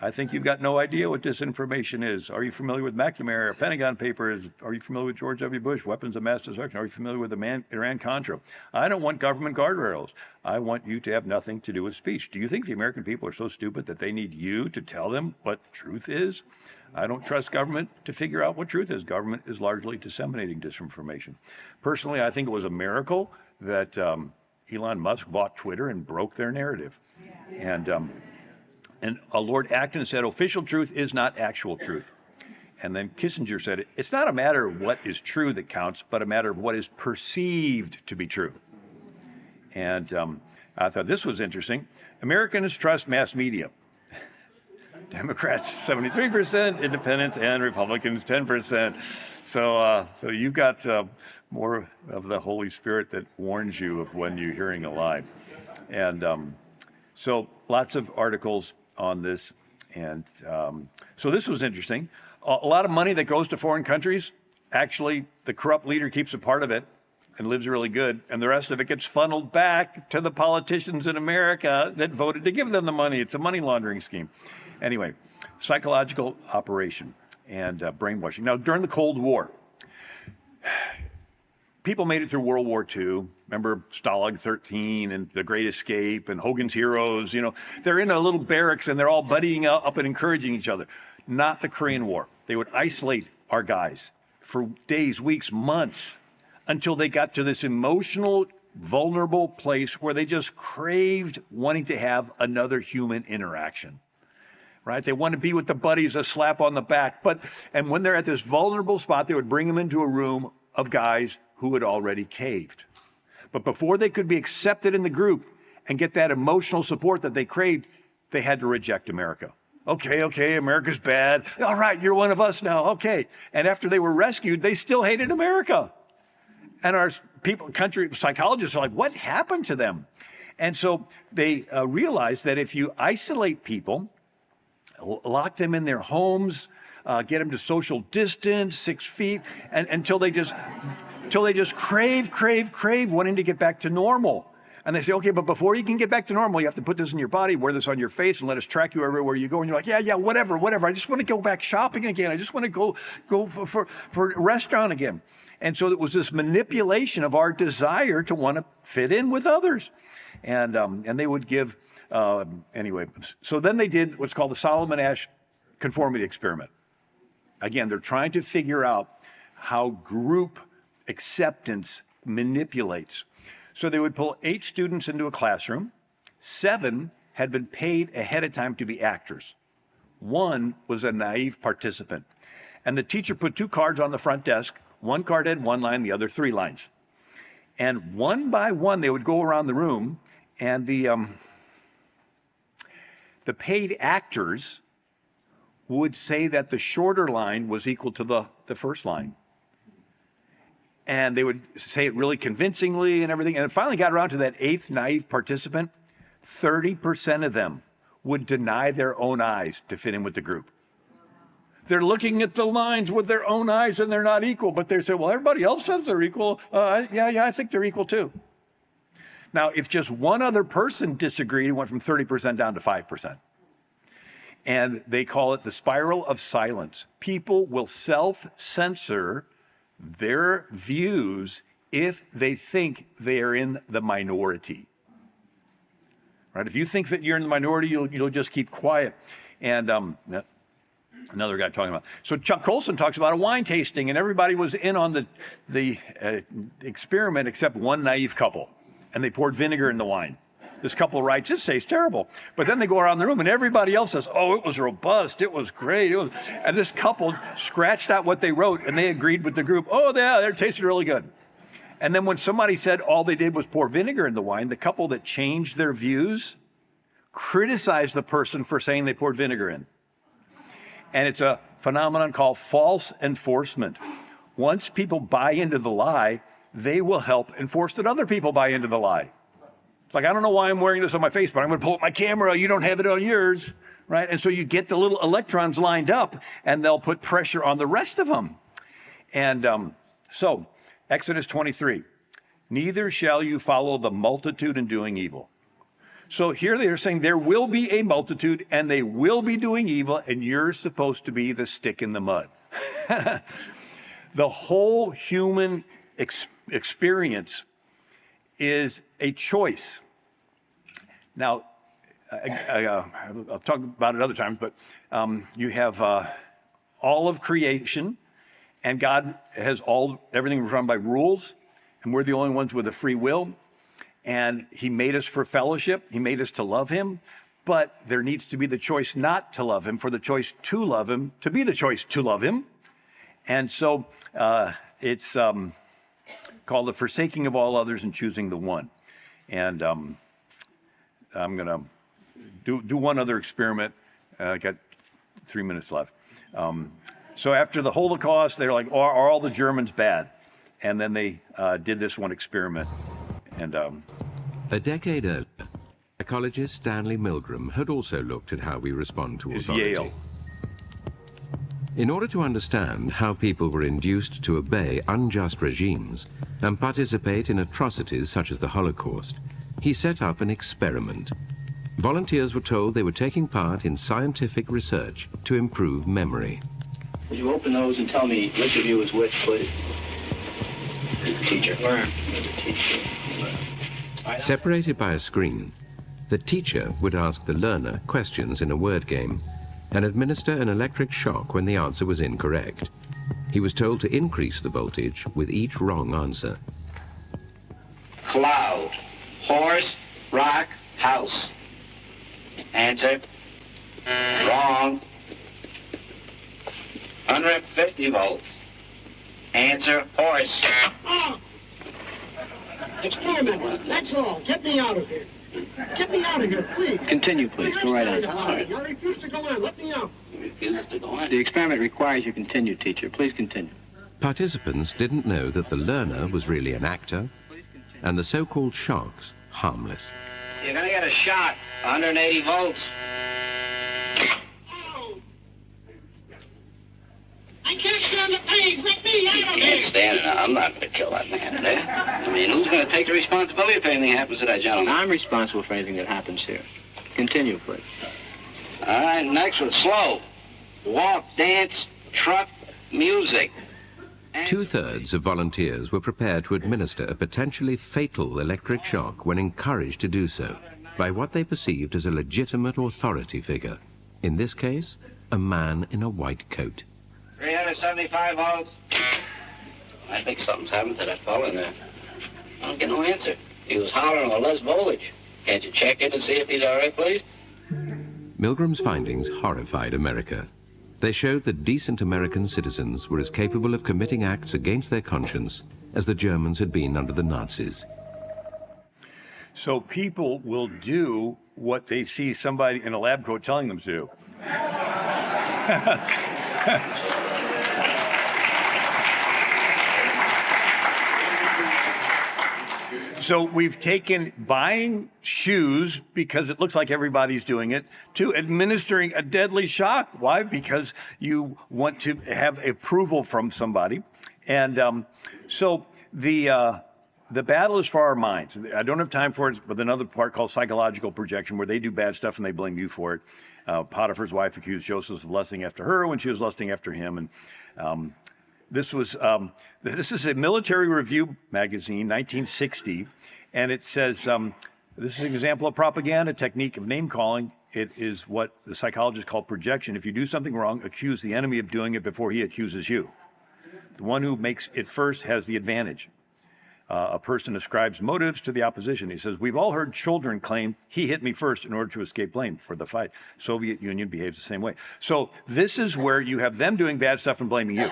I think you've got no idea what disinformation is. Are you familiar with McNamara, Pentagon Papers? Are you familiar with George W. Bush, weapons of mass destruction? Are you familiar with the Iran-Contra? I don't want government guardrails. I want you to have nothing to do with speech. Do you think the American people are so stupid that they need you to tell them what truth is? I don't trust government to figure out what truth is. Government is largely disseminating disinformation. Personally, I think it was a miracle that Elon Musk bought Twitter and broke their narrative. And Lord Acton said, official truth is not actual truth. And then Kissinger said, it's not a matter of what is true that counts, but a matter of what is perceived to be true. And I thought this was interesting. Americans trust mass media. Democrats, 73%, independents and Republicans, 10%. So you've got more of the Holy Spirit that warns you of when you're hearing a lie. And so lots of articles on this. And so this was interesting. A lot of money that goes to foreign countries, actually the corrupt leader keeps a part of it and lives really good, and the rest of it gets funneled back to the politicians in America that voted to give them the money. It's a money laundering scheme. Anyway, psychological operation and brainwashing. Now, during the Cold War, people made it through World War II. Remember Stalag 13 and The Great Escape and Hogan's Heroes? You know, they're in a little barracks and they're all buddying up and encouraging each other. Not the Korean War. They would isolate our guys for days, weeks, months until they got to this emotional, vulnerable place where they just craved wanting to have another human interaction. Right? They want to be with the buddies, a slap on the back. And when they're at this vulnerable spot, they would bring them into a room of guys who had already caved. But before they could be accepted in the group and get that emotional support that they craved, they had to reject America. Okay, America's bad. All right, you're one of us now. Okay. And after they were rescued, they still hated America. And our people, country psychologists are like, what happened to them? And so they realized that if you isolate people, lock them in their homes, get them to social distance, 6 feet, and until they just crave wanting to get back to normal. And they say, okay, but before you can get back to normal, you have to put this in your body, wear this on your face, and let us track you everywhere you go. And you're like, yeah, whatever. I just want to go back shopping again. I just want to go for a restaurant again. And so it was this manipulation of our desire to want to fit in with others. And they would give, anyway. So then they did what's called the Solomon Asch conformity experiment. Again, they're trying to figure out how group acceptance manipulates. So they would pull 8 students into a classroom. 7 had been paid ahead of time to be actors. 1 was a naive participant. And the teacher put 2 cards on the front desk. 1 card had 1 line, the other 3 lines. And one by one, they would go around the room, and the paid actors would say that the shorter line was equal to the first line. And they would say it really convincingly and everything. And it finally got around to that 8th naive participant. 30% of them would deny their own eyes to fit in with the group. They're looking at the lines with their own eyes and they're not equal. But they say, well, everybody else says they're equal. Yeah, I think they're equal too. Now, if just one other person disagreed, it went from 30% down to 5%. And they call it the spiral of silence. People will self-censor their views if they think they are in the minority. Right? If you think that you're in the minority, you'll just keep quiet. And another guy talking about. So Chuck Colson talks about a wine tasting, and everybody was in on the experiment except one naive couple, and they poured vinegar in the wine. This couple writes, "This tastes terrible." But then they go around the room and everybody else says, "Oh, it was robust. It was great." And this couple scratched out what they wrote and they agreed with the group. "Oh, yeah, it tasted really good." And then when somebody said all they did was pour vinegar in the wine, the couple that changed their views criticized the person for saying they poured vinegar in. And it's a phenomenon called false enforcement. Once people buy into the lie, they will help enforce that other people buy into the lie. Like, I don't know why I'm wearing this on my face, but I'm going to pull up my camera. You don't have it on yours, right? And so you get the little electrons lined up, and they'll put pressure on the rest of them. And so, Exodus 23, neither shall you follow the multitude in doing evil. So here they are saying there will be a multitude, and they will be doing evil, and you're supposed to be the stick in the mud. The whole human experience is a choice. Now, I'll talk about it other times, but you have all of creation, and God has everything run by rules, and we're the only ones with a free will. And He made us for fellowship. He made us to love Him, but there needs to be the choice not to love Him, for the choice to love Him, to be the choice to love Him. And so it's called the forsaking of all others and choosing the one. And I'm going to do one other experiment. I got 3 minutes left. So after the Holocaust, they're like, are all the Germans bad? And then they did this one experiment. And a decade earlier, psychologist Stanley Milgram had also looked at how we respond to authority. Yale. In order to understand how people were induced to obey unjust regimes and participate in atrocities such as the Holocaust, he set up an experiment. Volunteers were told they were taking part in scientific research to improve memory. Would you open those and tell me which of you is which, please? Teacher. Learn. Teacher. Separated by a screen, the teacher would ask the learner questions in a word game and administer an electric shock when the answer was incorrect. He was told to increase the voltage with each wrong answer. Cloud. Horse. Rock. House. Answer. Wrong. 150 volts. Answer. Horse. Experiment. That's all. Get me out of here. Get me out of here, please. Continue, please. Go right on. I refuse to go on. Let me out. Refuses to go on. The experiment requires you continue, teacher. Please continue. Participants didn't know that the learner was really an actor and the so-called shocks harmless. You're gonna get a shock. 180 volts. I can't stand the pain. Let me out of Can't here. stand it. I'm not gonna kill that man today. I mean, who's gonna take the responsibility if anything happens to that gentleman? I'm responsible for anything that happens here. Continue, please. All right, next one. Slow. Walk, dance, truck, music. Two-thirds of volunteers were prepared to administer a potentially fatal electric shock when encouraged to do so by what they perceived as a legitimate authority figure. In this case, a man in a white coat. 375 volts. I think something's happened to that fellow in there. I don't get no answer. He was hollering a less voltage. Can't you check in and see if he's all right, please? Milgram's findings horrified America. They showed that decent American citizens were as capable of committing acts against their conscience as the Germans had been under the Nazis. So people will do what they see somebody in a lab coat telling them to do. So we've taken buying shoes because it looks like everybody's doing it to administering a deadly shock. Why? Because you want to have approval from somebody. And so the battle is for our minds. I don't have time for it, but another part called psychological projection where they do bad stuff and they blame you for it. Potiphar's wife accused Joseph of lusting after her when she was lusting after him. And this is a Military Review magazine, 1960, and it says, this is an example of propaganda, technique of name-calling. It is what the psychologists call projection. If you do something wrong, accuse the enemy of doing it before he accuses you. The one who makes it first has the advantage. A person ascribes motives to the opposition. He says, we've all heard children claim, he hit me first in order to escape blame for the fight. Soviet Union behaves the same way. So this is where you have them doing bad stuff and blaming you.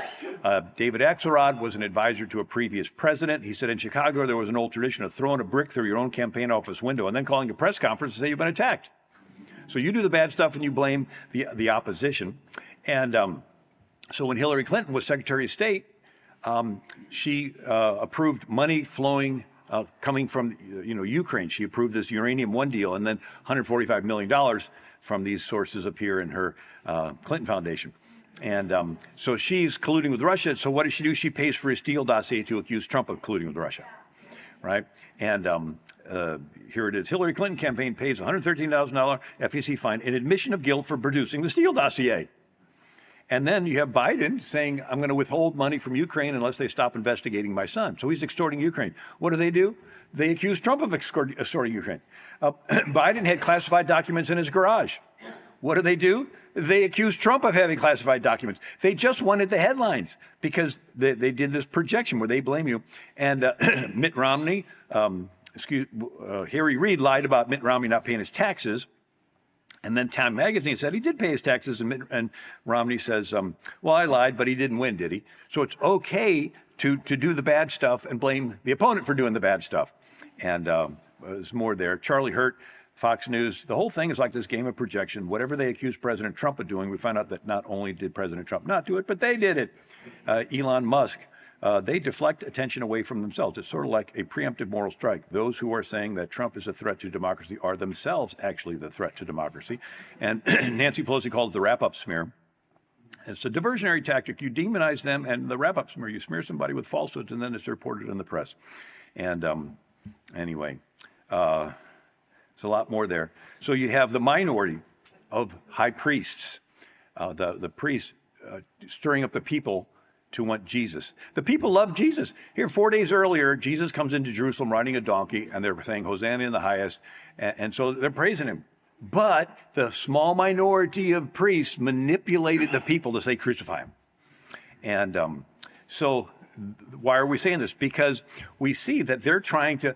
David Axelrod was an advisor to a previous president. He said in Chicago there was an old tradition of throwing a brick through your own campaign office window and then calling a press conference to say you've been attacked. So you do the bad stuff and you blame the opposition. And so when Hillary Clinton was Secretary of State, she approved money flowing, coming from Ukraine. She approved this Uranium One deal, and then $145 million from these sources appear in her Clinton Foundation. And so she's colluding with Russia. So what does she do? She pays for a Steele dossier to accuse Trump of colluding with Russia, right? And here it is. Hillary Clinton campaign pays $113,000 FEC fine in admission of guilt for producing the Steele dossier. And then you have Biden saying, I'm going to withhold money from Ukraine unless they stop investigating my son. So he's extorting Ukraine. What do? They accuse Trump of extorting Ukraine. Biden had classified documents in his garage. What do? They accuse Trump of having classified documents. They just wanted the headlines because they did this projection where they blame you. And Mitt Romney, Harry Reid lied about Mitt Romney not paying his taxes. And then Time Magazine said he did pay his taxes, and Romney says, well, I lied, but he didn't win, did he? So it's okay to do the bad stuff and blame the opponent for doing the bad stuff. And there's more there. Charlie Hurt, Fox News, the whole thing is like this game of projection. Whatever they accuse President Trump of doing, we find out that not only did President Trump not do it, but they did it. Elon Musk. They deflect attention away from themselves. It's sort of like a preemptive moral strike. Those who are saying that Trump is a threat to democracy are themselves actually the threat to democracy. And Nancy Pelosi called it the wrap-up smear. It's a diversionary tactic. You demonize them, and the wrap-up smear, you smear somebody with falsehoods, and then it's reported in the press. And anyway, there's a lot more there. So you have the minority of high priests, the priests stirring up the people to want Jesus. The people love Jesus. Here, 4 days earlier, Jesus comes into Jerusalem riding a donkey, and they're saying, Hosanna in the highest. And so they're praising him. But the small minority of priests manipulated the people to say, crucify him. And so why are we saying this? Because we see that they're trying to,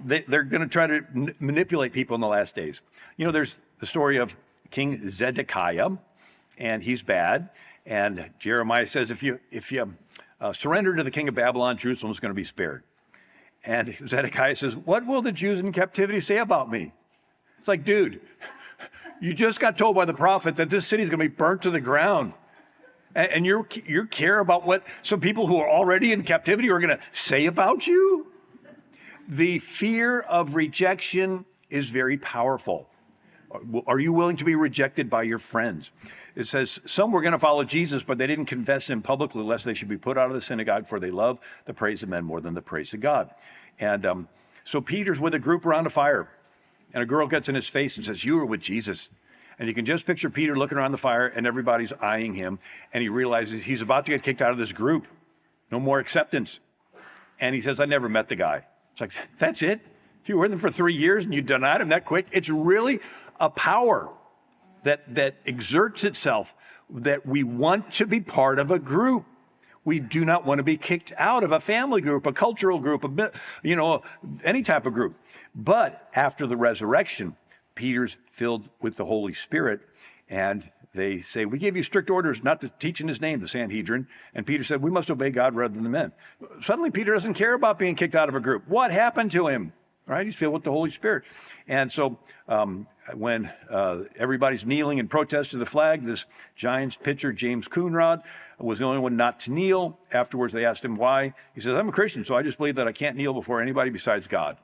they're going to try to manipulate people in the last days. You know, there's the story of King Zedekiah, and he's bad. And Jeremiah says, if you surrender to the king of Babylon, Jerusalem is going to be spared. And Zedekiah says, what will the Jews in captivity say about me? It's like, dude, you just got told by the prophet that this city is going to be burnt to the ground. And you care about what some people who are already in captivity are going to say about you? The fear of rejection is very powerful. Are you willing to be rejected by your friends? It says, some were going to follow Jesus, but they didn't confess him publicly, lest they should be put out of the synagogue, for they love the praise of men more than the praise of God. And so Peter's with a group around a fire, and a girl gets in his face and says, you were with Jesus. And you can just picture Peter looking around the fire, and everybody's eyeing him, and he realizes he's about to get kicked out of this group. No more acceptance. And he says, I never met the guy. It's like, that's it? You were with him for 3 years, and you denied him that quick? It's really a power that exerts itself, that we want to be part of a group. We do not want to be kicked out of a family group, a cultural group, any type of group. But after the resurrection, Peter's filled with the Holy Spirit, and they say, we gave you strict orders not to teach in his name, the Sanhedrin. And Peter said, we must obey God rather than the men. Suddenly, Peter doesn't care about being kicked out of a group. What happened to him? Right? He's filled with the Holy Spirit. And so when everybody's kneeling in protest to the flag, this Giants pitcher, James Coonrod, was the only one not to kneel. Afterwards, they asked him why. He says, I'm a Christian, so I just believe that I can't kneel before anybody besides God.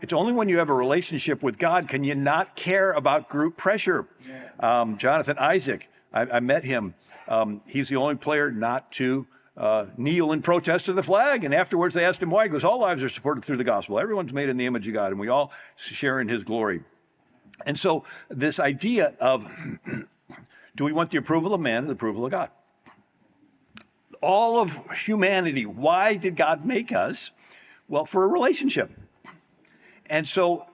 It's only when you have a relationship with God can you not care about group pressure. Jonathan Isaac, I met him. He's the only player not to kneel in protest to the flag. And afterwards they asked him why. He goes, all lives are supported through the gospel. Everyone's made in the image of God, and we all share in his glory. And so this idea of, do we want the approval of man or the approval of God? All of humanity, why did God make us? Well, for a relationship. And so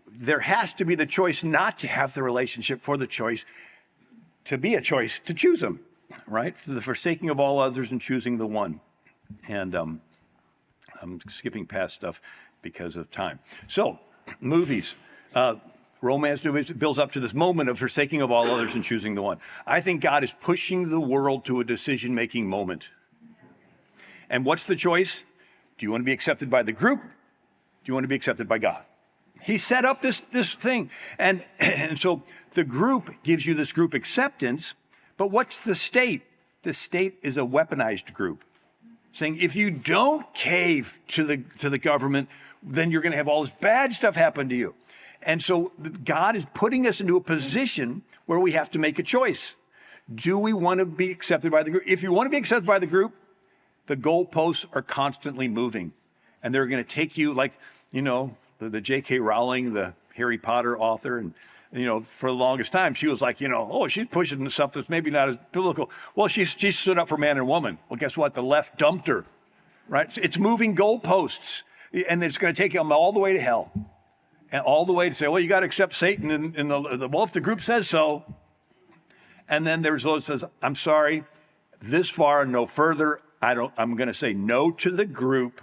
there has to be the choice not to have the relationship for the choice to be a choice to choose him, right? For the forsaking of all others and choosing the one. And I'm skipping past stuff because of time. So, movies. Romance movies builds up to this moment of forsaking of all others and choosing the one. I think God is pushing the world to a decision-making moment. And what's the choice? Do you want to be accepted by the group? Do you want to be accepted by God? He set up this thing. And so the group gives you this group acceptance, but what's the state? The state is a weaponized group, saying if you don't cave to the government, then you're going to have all this bad stuff happen to you. And so God is putting us into a position where we have to make a choice. Do we want to be accepted by the group? If you want to be accepted by the group, the goalposts are constantly moving. And they're going to take you like, the J.K. Rowling, the Harry Potter author. And, for the longest time, she was like, she's pushing stuff that's maybe not as biblical. Well, she stood up for man and woman. Well, guess what? The left dumped her, right? It's moving goalposts. And it's going to take them all the way to hell. And all the way to say, well, you got to accept Satan. Well, if the group says so. And then there's those that says, I'm sorry, this far and no further. I'm going to say no to the group.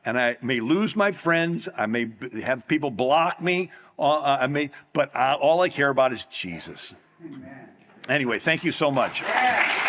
And I may lose my friends. I may have people block me. But all I care about is Jesus. Amen. Anyway, thank you so much. Yeah.